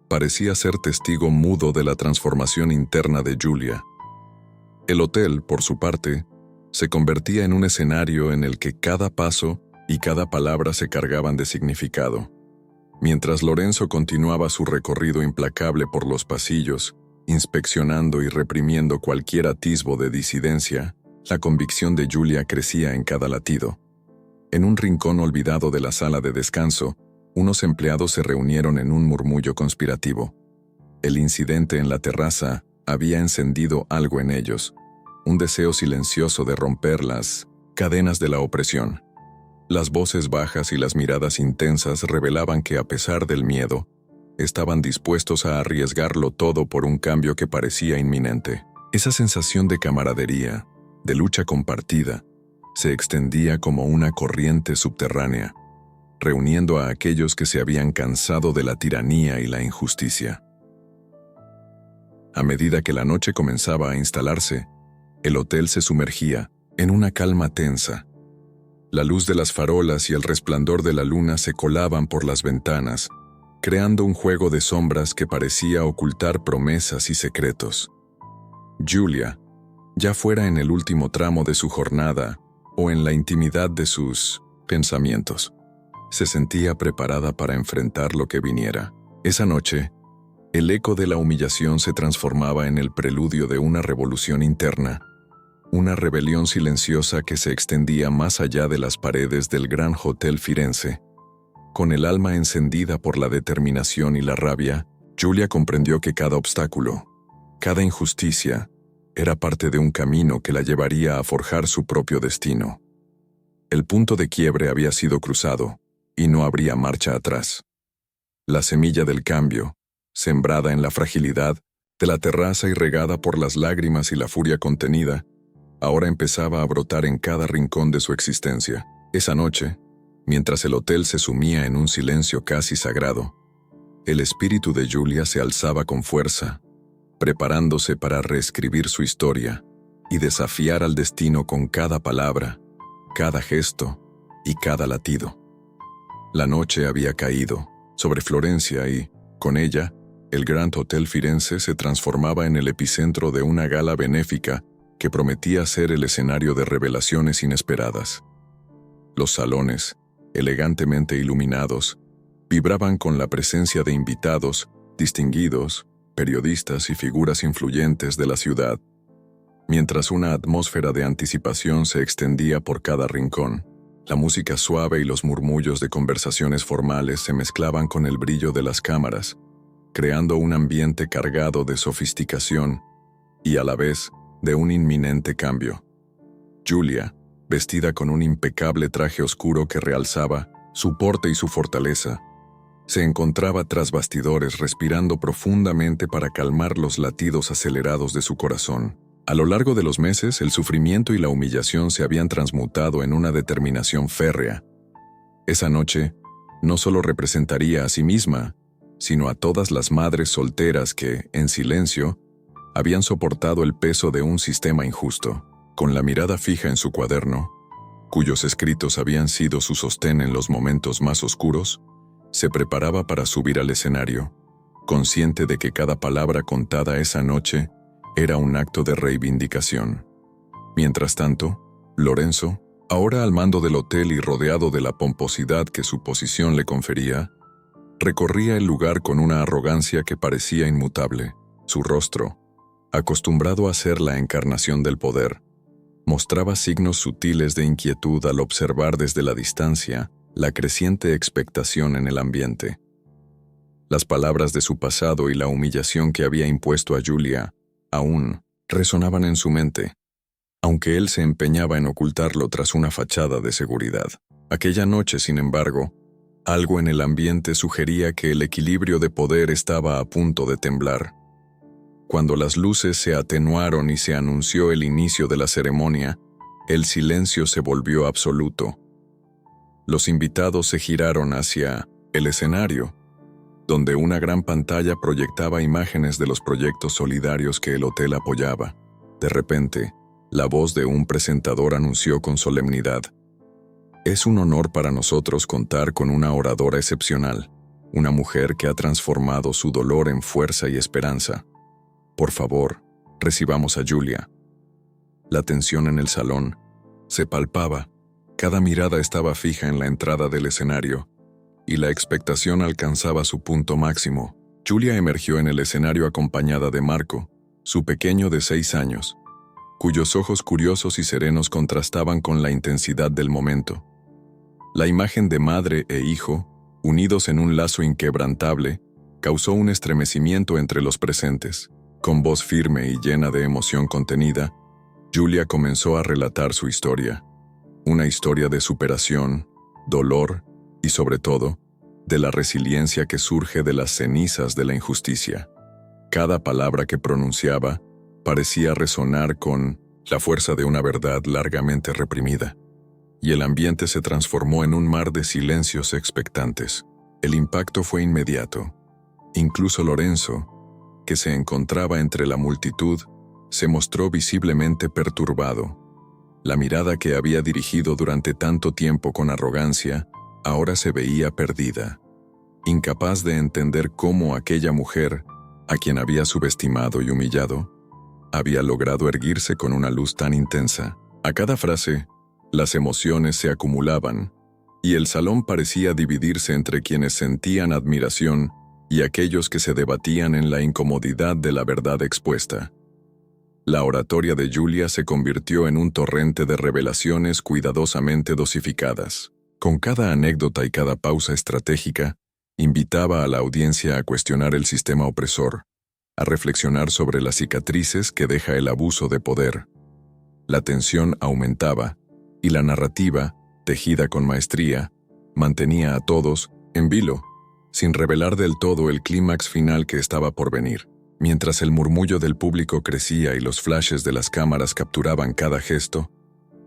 parecía ser testigo mudo de la transformación interna de Julia. El hotel, por su parte, se convertía en un escenario en el que cada paso y cada palabra se cargaban de significado. Mientras Lorenzo continuaba su recorrido implacable por los pasillos, inspeccionando y reprimiendo cualquier atisbo de disidencia, la convicción de Julia crecía en cada latido. En un rincón olvidado de la sala de descanso, unos empleados se reunieron en un murmullo conspirativo. El incidente en la terraza había encendido algo en ellos, un deseo silencioso de romper las cadenas de la opresión. Las voces bajas y las miradas intensas revelaban que, a pesar del miedo, estaban dispuestos a arriesgarlo todo por un cambio que parecía inminente. Esa sensación de camaradería, de lucha compartida, se extendía como una corriente subterránea, reuniendo a aquellos que se habían cansado de la tiranía y la injusticia. A medida que la noche comenzaba a instalarse, el hotel se sumergía en una calma tensa. La luz de las farolas y el resplandor de la luna se colaban por las ventanas, creando un juego de sombras que parecía ocultar promesas y secretos. Julia, ya fuera en el último tramo de su jornada o en la intimidad de sus pensamientos, se sentía preparada para enfrentar lo que viniera. Esa noche, el eco de la humillación se transformaba en el preludio de una revolución interna, una rebelión silenciosa que se extendía más allá de las paredes del gran hotel Firenze. Con el alma encendida por la determinación y la rabia, Julia comprendió que cada obstáculo, cada injusticia, era parte de un camino que la llevaría a forjar su propio destino. El punto de quiebre había sido cruzado, y no habría marcha atrás. La semilla del cambio, sembrada en la fragilidad de la terraza y regada por las lágrimas y la furia contenida, ahora empezaba a brotar en cada rincón de su existencia. Esa noche, mientras el hotel se sumía en un silencio casi sagrado, el espíritu de Julia se alzaba con fuerza, preparándose para reescribir su historia y desafiar al destino con cada palabra, cada gesto y cada latido. La noche había caído sobre Florencia y, con ella, el Grand Hotel Firenze se transformaba en el epicentro de una gala benéfica que prometía ser el escenario de revelaciones inesperadas. Los salones, elegantemente iluminados, vibraban con la presencia de invitados, distinguidos, periodistas y figuras influyentes de la ciudad, mientras una atmósfera de anticipación se extendía por cada rincón. La música suave y los murmullos de conversaciones formales se mezclaban con el brillo de las cámaras, creando un ambiente cargado de sofisticación y a la vez de un inminente cambio. Julia, vestida con un impecable traje oscuro que realzaba su porte y su fortaleza, se encontraba tras bastidores respirando profundamente para calmar los latidos acelerados de su corazón. A lo largo de los meses, el sufrimiento y la humillación se habían transmutado en una determinación férrea. Esa noche no solo representaría a sí misma, sino a todas las madres solteras que, en silencio, habían soportado el peso de un sistema injusto. Con la mirada fija en su cuaderno, cuyos escritos habían sido su sostén en los momentos más oscuros, se preparaba para subir al escenario, consciente de que cada palabra contada esa noche era un acto de reivindicación. Mientras tanto, Lorenzo, ahora al mando del hotel y rodeado de la pomposidad que su posición le confería, recorría el lugar con una arrogancia que parecía inmutable. Su rostro, acostumbrado a ser la encarnación del poder, mostraba signos sutiles de inquietud al observar desde la distancia la creciente expectación en el ambiente. Las palabras de su pasado y la humillación que había impuesto a Julia aún resonaban en su mente, aunque él se empeñaba en ocultarlo tras una fachada de seguridad. Aquella noche, sin embargo, algo en el ambiente sugería que el equilibrio de poder estaba a punto de temblar. Cuando las luces se atenuaron y se anunció el inicio de la ceremonia, el silencio se volvió absoluto. Los invitados se giraron hacia el escenario, donde una gran pantalla proyectaba imágenes de los proyectos solidarios que el hotel apoyaba. De repente, la voz de un presentador anunció con solemnidad: «Es un honor para nosotros contar con una oradora excepcional, una mujer que ha transformado su dolor en fuerza y esperanza. Por favor, recibamos a Julia». La tensión en el salón se palpaba. Cada mirada estaba fija en la entrada del escenario, y la expectación alcanzaba su punto máximo. Julia emergió en el escenario acompañada de Marco, su pequeño de 6 años, cuyos ojos curiosos y serenos contrastaban con la intensidad del momento. La imagen de madre e hijo, unidos en un lazo inquebrantable, causó un estremecimiento entre los presentes. Con voz firme y llena de emoción contenida, Julia comenzó a relatar su historia. Una historia de superación, dolor y, sobre todo, de la resiliencia que surge de las cenizas de la injusticia. Cada palabra que pronunciaba parecía resonar con la fuerza de una verdad largamente reprimida, y el ambiente se transformó en un mar de silencios expectantes. El impacto fue inmediato. Incluso Lorenzo, que se encontraba entre la multitud, se mostró visiblemente perturbado. La mirada que había dirigido durante tanto tiempo con arrogancia, ahora se veía perdida, incapaz de entender cómo aquella mujer, a quien había subestimado y humillado, había logrado erguirse con una luz tan intensa. A cada frase, las emociones se acumulaban, y el salón parecía dividirse entre quienes sentían admiración y aquellos que se debatían en la incomodidad de la verdad expuesta. La oratoria de Julia se convirtió en un torrente de revelaciones cuidadosamente dosificadas. Con cada anécdota y cada pausa estratégica, invitaba a la audiencia a cuestionar el sistema opresor, a reflexionar sobre las cicatrices que deja el abuso de poder. La tensión aumentaba, y la narrativa, tejida con maestría, mantenía a todos en vilo, sin revelar del todo el clímax final que estaba por venir. Mientras el murmullo del público crecía y los flashes de las cámaras capturaban cada gesto,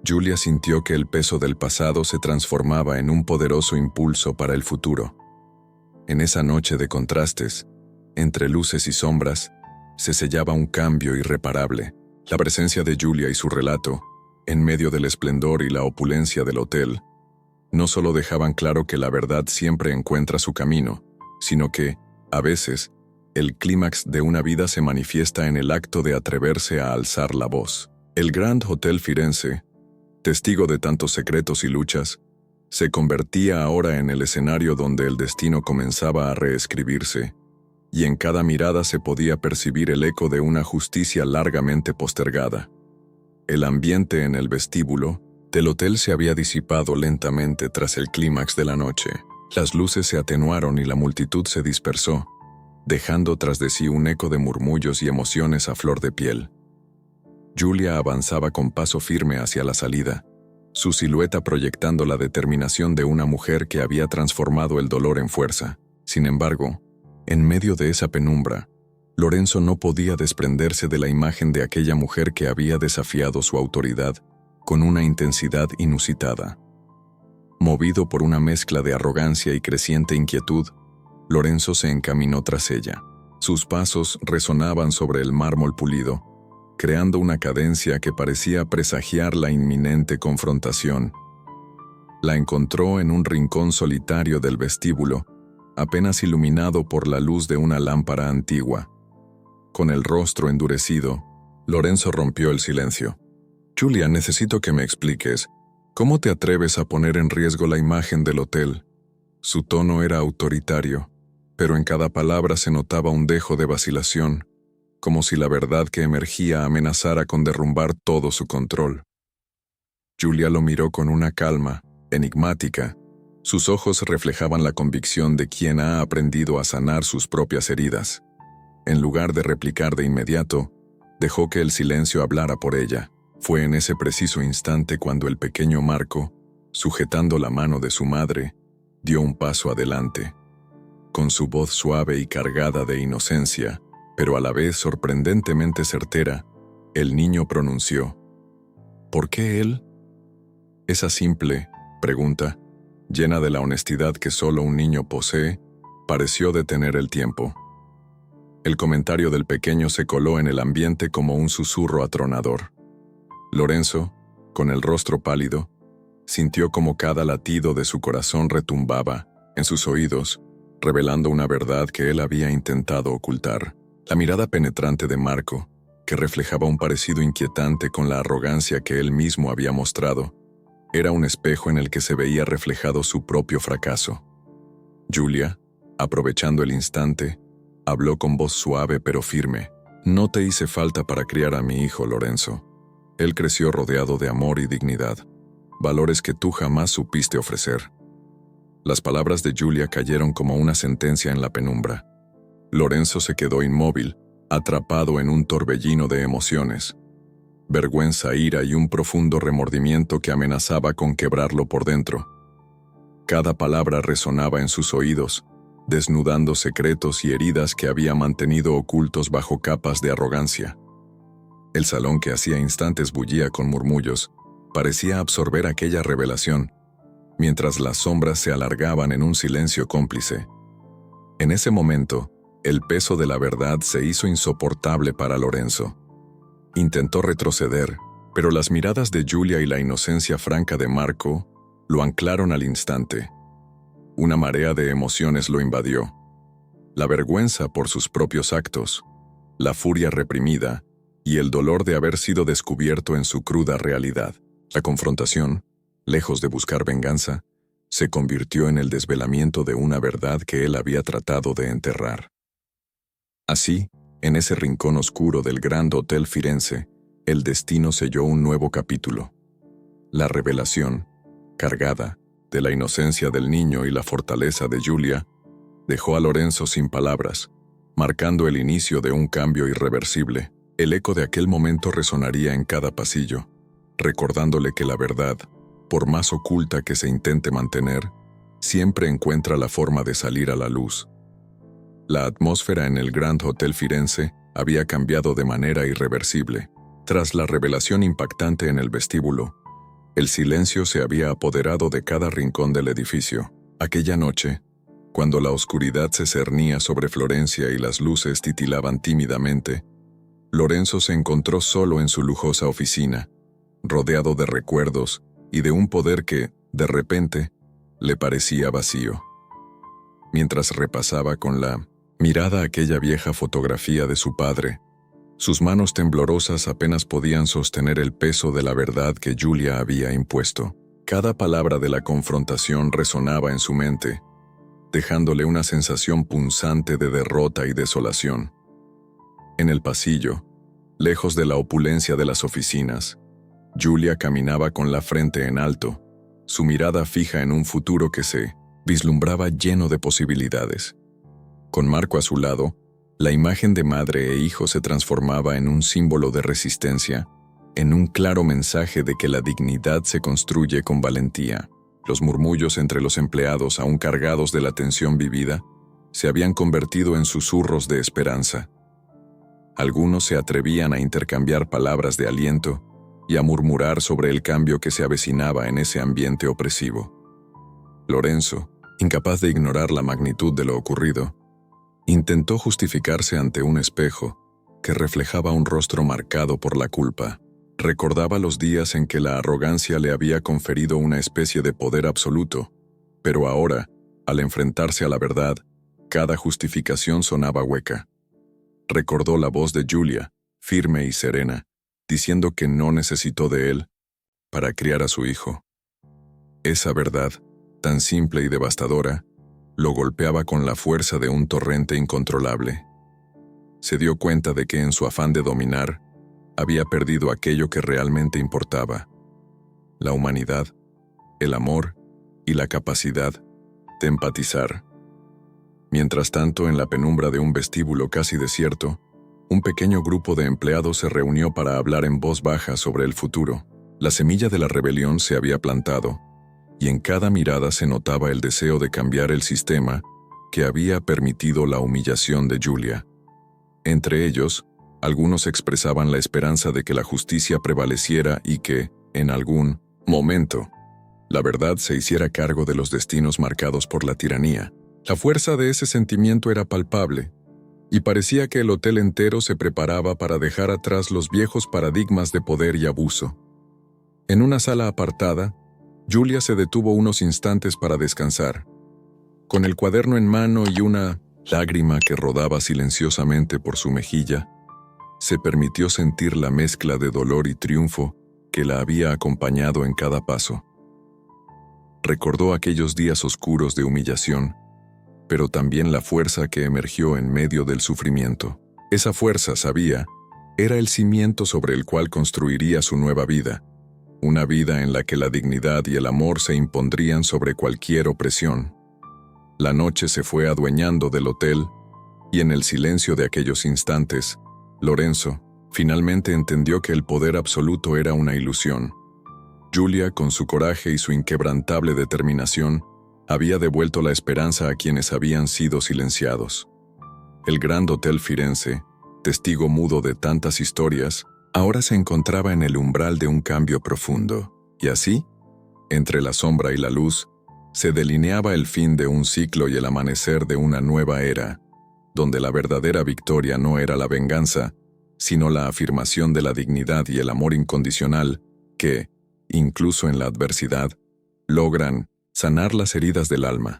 Julia sintió que el peso del pasado se transformaba en un poderoso impulso para el futuro. En esa noche de contrastes, entre luces y sombras, se sellaba un cambio irreparable. La presencia de Julia y su relato, en medio del esplendor y la opulencia del hotel, no solo dejaban claro que la verdad siempre encuentra su camino, sino que, a veces, el clímax de una vida se manifiesta en el acto de atreverse a alzar la voz. El Grand Hotel Firenze, testigo de tantos secretos y luchas, se convertía ahora en el escenario donde el destino comenzaba a reescribirse, y en cada mirada se podía percibir el eco de una justicia largamente postergada. El ambiente en el vestíbulo del hotel se había disipado lentamente tras el clímax de la noche. Las luces se atenuaron y la multitud se dispersó, dejando tras de sí un eco de murmullos y emociones a flor de piel. Julia avanzaba con paso firme hacia la salida, su silueta proyectando la determinación de una mujer que había transformado el dolor en fuerza. Sin embargo, en medio de esa penumbra, Lorenzo no podía desprenderse de la imagen de aquella mujer que había desafiado su autoridad con una intensidad inusitada. Movido por una mezcla de arrogancia y creciente inquietud, Lorenzo se encaminó tras ella. Sus pasos resonaban sobre el mármol pulido, creando una cadencia que parecía presagiar la inminente confrontación. La encontró en un rincón solitario del vestíbulo, apenas iluminado por la luz de una lámpara antigua. Con el rostro endurecido, Lorenzo rompió el silencio. «Julia, necesito que me expliques. ¿Cómo te atreves a poner en riesgo la imagen del hotel?» Su tono era autoritario, pero en cada palabra se notaba un dejo de vacilación, como si la verdad que emergía amenazara con derrumbar todo su control. Julia lo miró con una calma, enigmática. Sus ojos reflejaban la convicción de quien ha aprendido a sanar sus propias heridas. En lugar de replicar de inmediato, dejó que el silencio hablara por ella. Fue en ese preciso instante cuando el pequeño Marco, sujetando la mano de su madre, dio un paso adelante. Con su voz suave y cargada de inocencia, pero a la vez sorprendentemente certera, el niño pronunció: «¿Por qué él?». Esa simple pregunta, llena de la honestidad que solo un niño posee, pareció detener el tiempo. El comentario del pequeño se coló en el ambiente como un susurro atronador. Lorenzo, con el rostro pálido, sintió como cada latido de su corazón retumbaba en sus oídos, revelando una verdad que él había intentado ocultar. La mirada penetrante de Marco, que reflejaba un parecido inquietante con la arrogancia que él mismo había mostrado, era un espejo en el que se veía reflejado su propio fracaso. Julia, aprovechando el instante, habló con voz suave pero firme: «No te hice falta para criar a mi hijo, Lorenzo. Él creció rodeado de amor y dignidad, valores que tú jamás supiste ofrecer». Las palabras de Julia cayeron como una sentencia en la penumbra. Lorenzo se quedó inmóvil, atrapado en un torbellino de emociones. Vergüenza, ira y un profundo remordimiento que amenazaba con quebrarlo por dentro. Cada palabra resonaba en sus oídos, desnudando secretos y heridas que había mantenido ocultos bajo capas de arrogancia. El salón, que hacía instantes bullía con murmullos, parecía absorber aquella revelación, mientras las sombras se alargaban en un silencio cómplice. En ese momento, el peso de la verdad se hizo insoportable para Lorenzo. Intentó retroceder, pero las miradas de Julia y la inocencia franca de Marco lo anclaron al instante. Una marea de emociones lo invadió. La vergüenza por sus propios actos, la furia reprimida y el dolor de haber sido descubierto en su cruda realidad. La confrontación, lejos de buscar venganza, se convirtió en el desvelamiento de una verdad que él había tratado de enterrar. Así, en ese rincón oscuro del Grand Hotel Firenze, el destino selló un nuevo capítulo. La revelación, cargada de la inocencia del niño y la fortaleza de Julia, dejó a Lorenzo sin palabras, marcando el inicio de un cambio irreversible. El eco de aquel momento resonaría en cada pasillo, recordándole que la verdad, por más oculta que se intente mantener, siempre encuentra la forma de salir a la luz. La atmósfera en el Grand Hotel Firenze había cambiado de manera irreversible. Tras la revelación impactante en el vestíbulo, el silencio se había apoderado de cada rincón del edificio. Aquella noche, cuando la oscuridad se cernía sobre Florencia y las luces titilaban tímidamente, Lorenzo se encontró solo en su lujosa oficina, rodeado de recuerdos y de un poder que, de repente, le parecía vacío. Mientras repasaba con la mirada aquella vieja fotografía de su padre, sus manos temblorosas apenas podían sostener el peso de la verdad que Julia había impuesto. Cada palabra de la confrontación resonaba en su mente, dejándole una sensación punzante de derrota y desolación. En el pasillo, lejos de la opulencia de las oficinas, Julia caminaba con la frente en alto, su mirada fija en un futuro que se vislumbraba lleno de posibilidades. Con Marco a su lado, la imagen de madre e hijo se transformaba en un símbolo de resistencia, en un claro mensaje de que la dignidad se construye con valentía. Los murmullos entre los empleados, aún cargados de la tensión vivida, se habían convertido en susurros de esperanza. Algunos se atrevían a intercambiar palabras de aliento y a murmurar sobre el cambio que se avecinaba en ese ambiente opresivo. Lorenzo, incapaz de ignorar la magnitud de lo ocurrido, intentó justificarse ante un espejo que reflejaba un rostro marcado por la culpa. Recordaba los días en que la arrogancia le había conferido una especie de poder absoluto, pero ahora, al enfrentarse a la verdad, cada justificación sonaba hueca. Recordó la voz de Julia, firme y serena, diciendo que no necesitó de él para criar a su hijo. Esa verdad, tan simple y devastadora, lo golpeaba con la fuerza de un torrente incontrolable. Se dio cuenta de que en su afán de dominar, había perdido aquello que realmente importaba: la humanidad, el amor y la capacidad de empatizar. Mientras tanto, en la penumbra de un vestíbulo casi desierto, un pequeño grupo de empleados se reunió para hablar en voz baja sobre el futuro. La semilla de la rebelión se había plantado, y en cada mirada se notaba el deseo de cambiar el sistema que había permitido la humillación de Julia. Entre ellos, algunos expresaban la esperanza de que la justicia prevaleciera y que, en algún momento, la verdad se hiciera cargo de los destinos marcados por la tiranía. La fuerza de ese sentimiento era palpable, y parecía que el hotel entero se preparaba para dejar atrás los viejos paradigmas de poder y abuso. En una sala apartada, Julia se detuvo unos instantes para descansar. Con el cuaderno en mano y una lágrima que rodaba silenciosamente por su mejilla, se permitió sentir la mezcla de dolor y triunfo que la había acompañado en cada paso. Recordó aquellos días oscuros de humillación, pero también la fuerza que emergió en medio del sufrimiento. Esa fuerza, sabía, era el cimiento sobre el cual construiría su nueva vida, una vida en la que la dignidad y el amor se impondrían sobre cualquier opresión. La noche se fue adueñando del hotel, y en el silencio de aquellos instantes, Lorenzo finalmente entendió que el poder absoluto era una ilusión. Julia, con su coraje y su inquebrantable determinación, había devuelto la esperanza a quienes habían sido silenciados. El Grand Hotel Firenze, testigo mudo de tantas historias, ahora se encontraba en el umbral de un cambio profundo, y así, entre la sombra y la luz, se delineaba el fin de un ciclo y el amanecer de una nueva era, donde la verdadera victoria no era la venganza, sino la afirmación de la dignidad y el amor incondicional que, incluso en la adversidad, logran sanar las heridas del alma.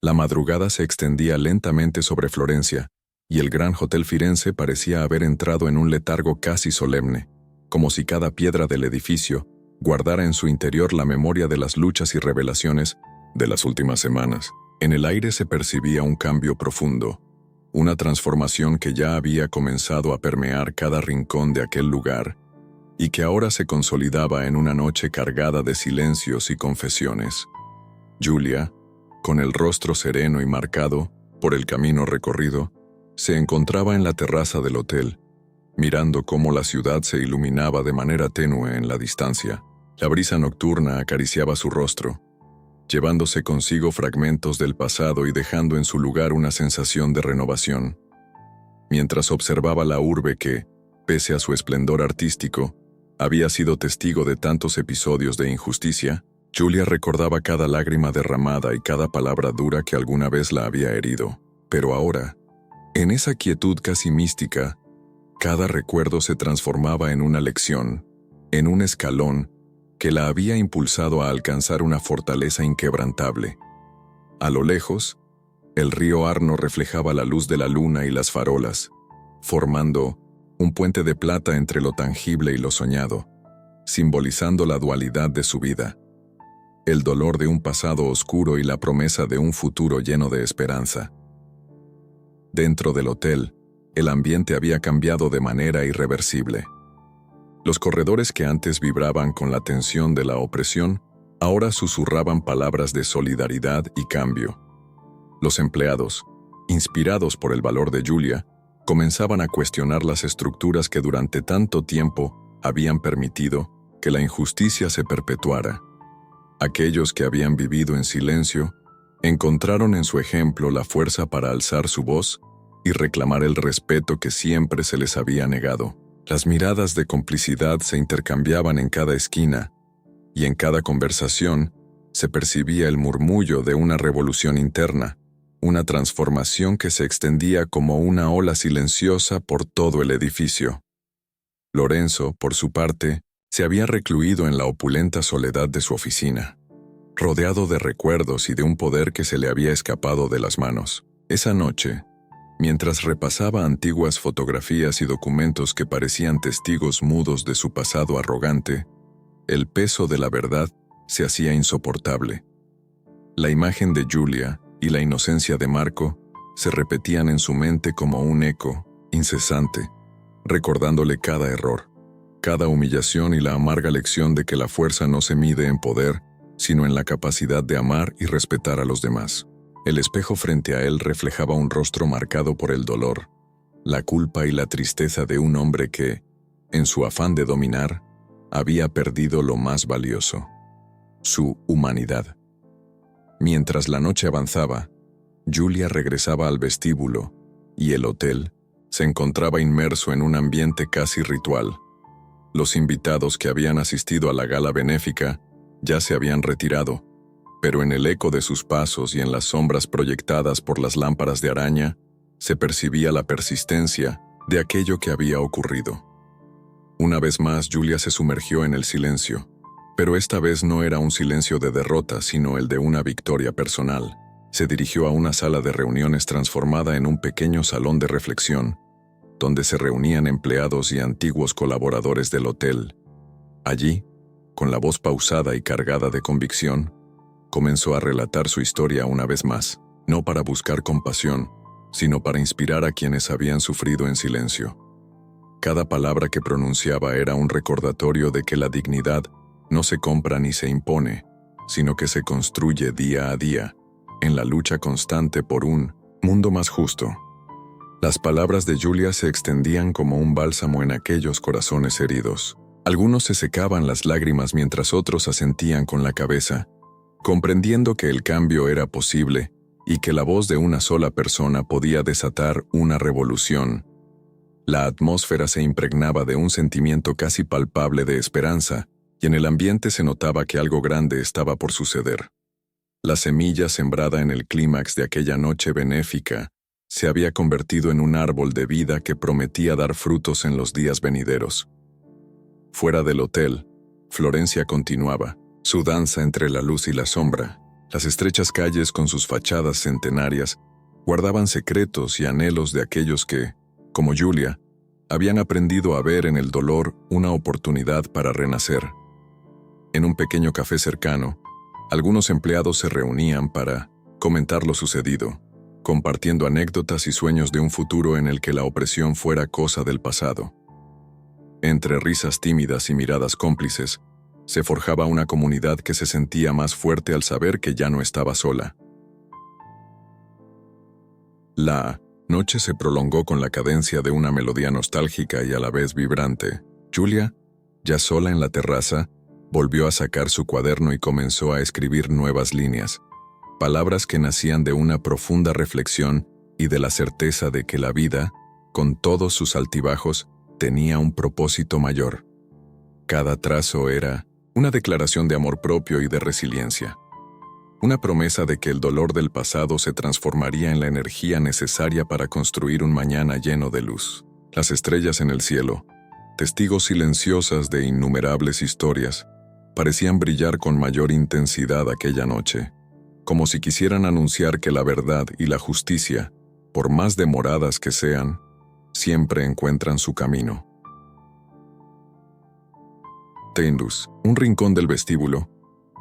La madrugada se extendía lentamente sobre Florencia, y el Gran Hotel Firenze parecía haber entrado en un letargo casi solemne, como si cada piedra del edificio guardara en su interior la memoria de las luchas y revelaciones de las últimas semanas. En el aire se percibía un cambio profundo, una transformación que ya había comenzado a permear cada rincón de aquel lugar, y que ahora se consolidaba en una noche cargada de silencios y confesiones. Julia, con el rostro sereno y marcado por el camino recorrido, se encontraba en la terraza del hotel, mirando cómo la ciudad se iluminaba de manera tenue en la distancia. La brisa nocturna acariciaba su rostro, llevándose consigo fragmentos del pasado y dejando en su lugar una sensación de renovación. mientras observaba la urbe que, pese a su esplendor artístico, había sido testigo de tantos episodios de injusticia, Julia recordaba cada lágrima derramada y cada palabra dura que alguna vez la había herido. Pero ahora, en esa quietud casi mística, cada recuerdo se transformaba en una lección, en un escalón que la había impulsado a alcanzar una fortaleza inquebrantable. A lo lejos, el río Arno reflejaba la luz de la luna y las farolas, formando un puente de plata entre lo tangible y lo soñado, simbolizando la dualidad de su vida, el dolor de un pasado oscuro y la promesa de un futuro lleno de esperanza. Dentro del hotel, el ambiente había cambiado de manera irreversible. Los corredores que antes vibraban con la tensión de la opresión, ahora susurraban palabras de solidaridad y cambio. Los empleados, inspirados por el valor de Julia, comenzaban a cuestionar las estructuras que durante tanto tiempo habían permitido que la injusticia se perpetuara. Aquellos que habían vivido en silencio encontraron en su ejemplo la fuerza para alzar su voz y reclamar el respeto que siempre se les había negado. Las miradas de complicidad se intercambiaban en cada esquina, y en cada conversación se percibía el murmullo de una revolución interna, una transformación que se extendía como una ola silenciosa por todo el edificio. Lorenzo, por su parte, se había recluido en la opulenta soledad de su oficina, rodeado de recuerdos y de un poder que se le había escapado de las manos. Esa noche, mientras repasaba antiguas fotografías y documentos que parecían testigos mudos de su pasado arrogante, el peso de la verdad se hacía insoportable. La imagen de Julia y la inocencia de Marco se repetían en su mente como un eco incesante, recordándole cada error, cada humillación y la amarga lección de que la fuerza no se mide en poder, sino en la capacidad de amar y respetar a los demás. El espejo frente a él reflejaba un rostro marcado por el dolor, la culpa y la tristeza de un hombre que, en su afán de dominar, había perdido lo más valioso: su humanidad. Mientras la noche avanzaba, Julia regresaba al vestíbulo y el hotel se encontraba inmerso en un ambiente casi ritual. Los invitados que habían asistido a la gala benéfica ya se habían retirado, pero en el eco de sus pasos y en las sombras proyectadas por las lámparas de araña se percibía la persistencia de aquello que había ocurrido. Una vez más, Julia se sumergió en el silencio, pero esta vez no era un silencio de derrota, sino el de una victoria personal. Se dirigió a una sala de reuniones transformada en un pequeño salón de reflexión, donde se reunían empleados y antiguos colaboradores del hotel. Allí, con la voz pausada y cargada de convicción, comenzó a relatar su historia una vez más, no para buscar compasión, sino para inspirar a quienes habían sufrido en silencio. Cada palabra que pronunciaba era un recordatorio de que la dignidad no se compra ni se impone, sino que se construye día a día, en la lucha constante por un mundo más justo. Las palabras de Julia se extendían como un bálsamo en aquellos corazones heridos. Algunos se secaban las lágrimas mientras otros asentían con la cabeza, comprendiendo que el cambio era posible y que la voz de una sola persona podía desatar una revolución. La atmósfera se impregnaba de un sentimiento casi palpable de esperanza, y en el ambiente se notaba que algo grande estaba por suceder. La semilla sembrada en el clímax de aquella noche benéfica se había convertido en un árbol de vida que prometía dar frutos en los días venideros. Fuera del hotel, Florencia continuaba su danza entre la luz y la sombra. Las estrechas calles con sus fachadas centenarias guardaban secretos y anhelos de aquellos que, como Julia, habían aprendido a ver en el dolor una oportunidad para renacer. En un pequeño café cercano, algunos empleados se reunían para comentar lo sucedido, compartiendo anécdotas y sueños de un futuro en el que la opresión fuera cosa del pasado. Entre risas tímidas y miradas cómplices, se forjaba una comunidad que se sentía más fuerte al saber que ya no estaba sola. La noche se prolongó con la cadencia de una melodía nostálgica y a la vez vibrante. Julia, ya sola en la terraza, volvió a sacar su cuaderno y comenzó a escribir nuevas líneas, palabras que nacían de una profunda reflexión y de la certeza de que la vida con todos sus altibajos, tenía un propósito mayor. Cada trazo era una declaración de amor propio y de resiliencia. Una promesa de que el dolor del pasado se transformaría en la energía necesaria para construir un mañana lleno de luz. Las estrellas en el cielo, testigos silenciosas de innumerables historias, parecían brillar con mayor intensidad aquella noche, como si quisieran anunciar que la verdad y la justicia, por más demoradas que sean, siempre encuentran su camino. Tendus, un rincón del vestíbulo.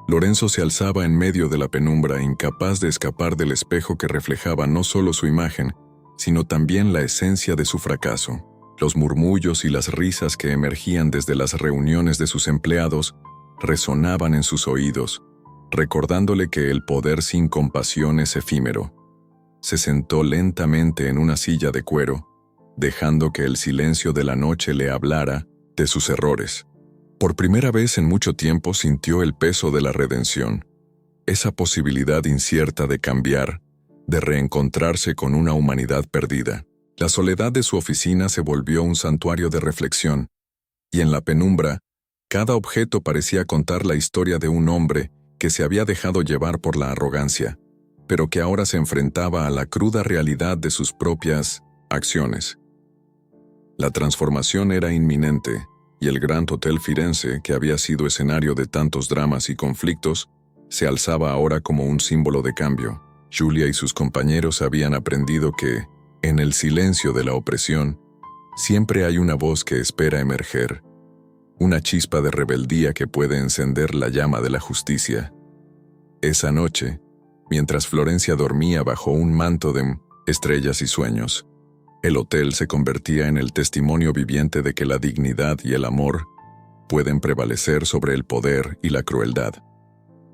Lorenzo se alzaba en medio de la penumbra, incapaz de escapar del espejo que reflejaba no solo su imagen, sino también la esencia de su fracaso. Los murmullos y las risas que emergían desde las reuniones de sus empleados resonaban en sus oídos, recordándole que el poder sin compasión es efímero. Se sentó lentamente en una silla de cuero, dejando que el silencio de la noche le hablara de sus errores. Por primera vez en mucho tiempo sintió el peso de la redención, esa posibilidad incierta de cambiar, de reencontrarse con una humanidad perdida. La soledad de su oficina se volvió un santuario de reflexión, y en la penumbra, cada objeto parecía contar la historia de un hombre que se había dejado llevar por la arrogancia, pero que ahora se enfrentaba a la cruda realidad de sus propias acciones. La transformación era inminente, y el Grand Hotel Firenze, que había sido escenario de tantos dramas y conflictos, se alzaba ahora como un símbolo de cambio. Julia y sus compañeros habían aprendido que, en el silencio de la opresión, siempre hay una voz que espera emerger, una chispa de rebeldía que puede encender la llama de la justicia. Esa noche, mientras Florencia dormía bajo un manto de estrellas y sueños, el hotel se convertía en el testimonio viviente de que la dignidad y el amor pueden prevalecer sobre el poder y la crueldad.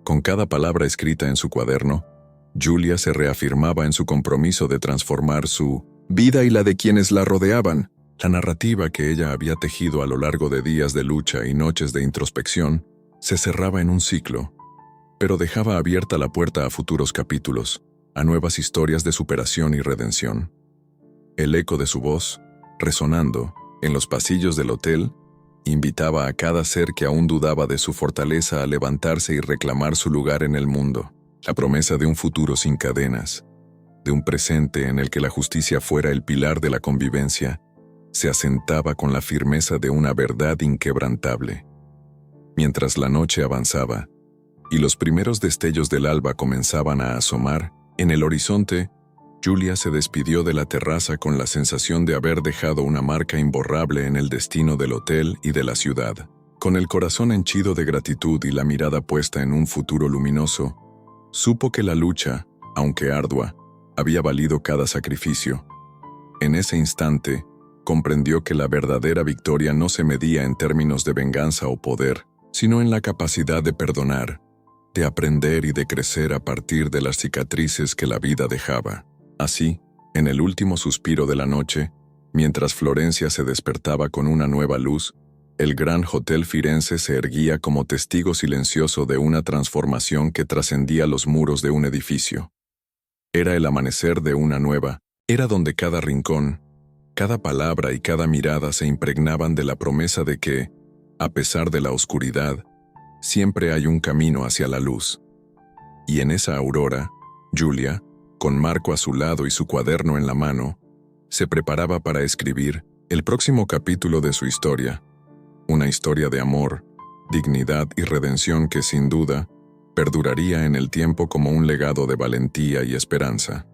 Con cada palabra escrita en su cuaderno, Julia se reafirmaba en su compromiso de transformar su vida y la de quienes la rodeaban. La narrativa que ella había tejido a lo largo de días de lucha y noches de introspección se cerraba en un ciclo, pero dejaba abierta la puerta a futuros capítulos, a nuevas historias de superación y redención. El eco de su voz, resonando en los pasillos del hotel, invitaba a cada ser que aún dudaba de su fortaleza a levantarse y reclamar su lugar en el mundo. La promesa de un futuro sin cadenas, de un presente en el que la justicia fuera el pilar de la convivencia, se asentaba con la firmeza de una verdad inquebrantable. Mientras la noche avanzaba y los primeros destellos del alba comenzaban a asomar, en el horizonte, Julia se despidió de la terraza con la sensación de haber dejado una marca imborrable en el destino del hotel y de la ciudad. Con el corazón henchido de gratitud y la mirada puesta en un futuro luminoso, supo que la lucha, aunque ardua, había valido cada sacrificio. En ese instante, comprendió que la verdadera victoria no se medía en términos de venganza o poder, sino en la capacidad de perdonar, de aprender y de crecer a partir de las cicatrices que la vida dejaba. Así, en el último suspiro de la noche, mientras Florencia se despertaba con una nueva luz, el Grand Hotel Firenze se erguía como testigo silencioso de una transformación que trascendía los muros de un edificio. Era el amanecer de una nueva era donde cada rincón, cada palabra y cada mirada se impregnaban de la promesa de que, a pesar de la oscuridad, siempre hay un camino hacia la luz. Y en esa aurora, Julia, con Marco a su lado y su cuaderno en la mano, se preparaba para escribir el próximo capítulo de su historia, una historia de amor, dignidad y redención que sin duda perduraría en el tiempo como un legado de valentía y esperanza.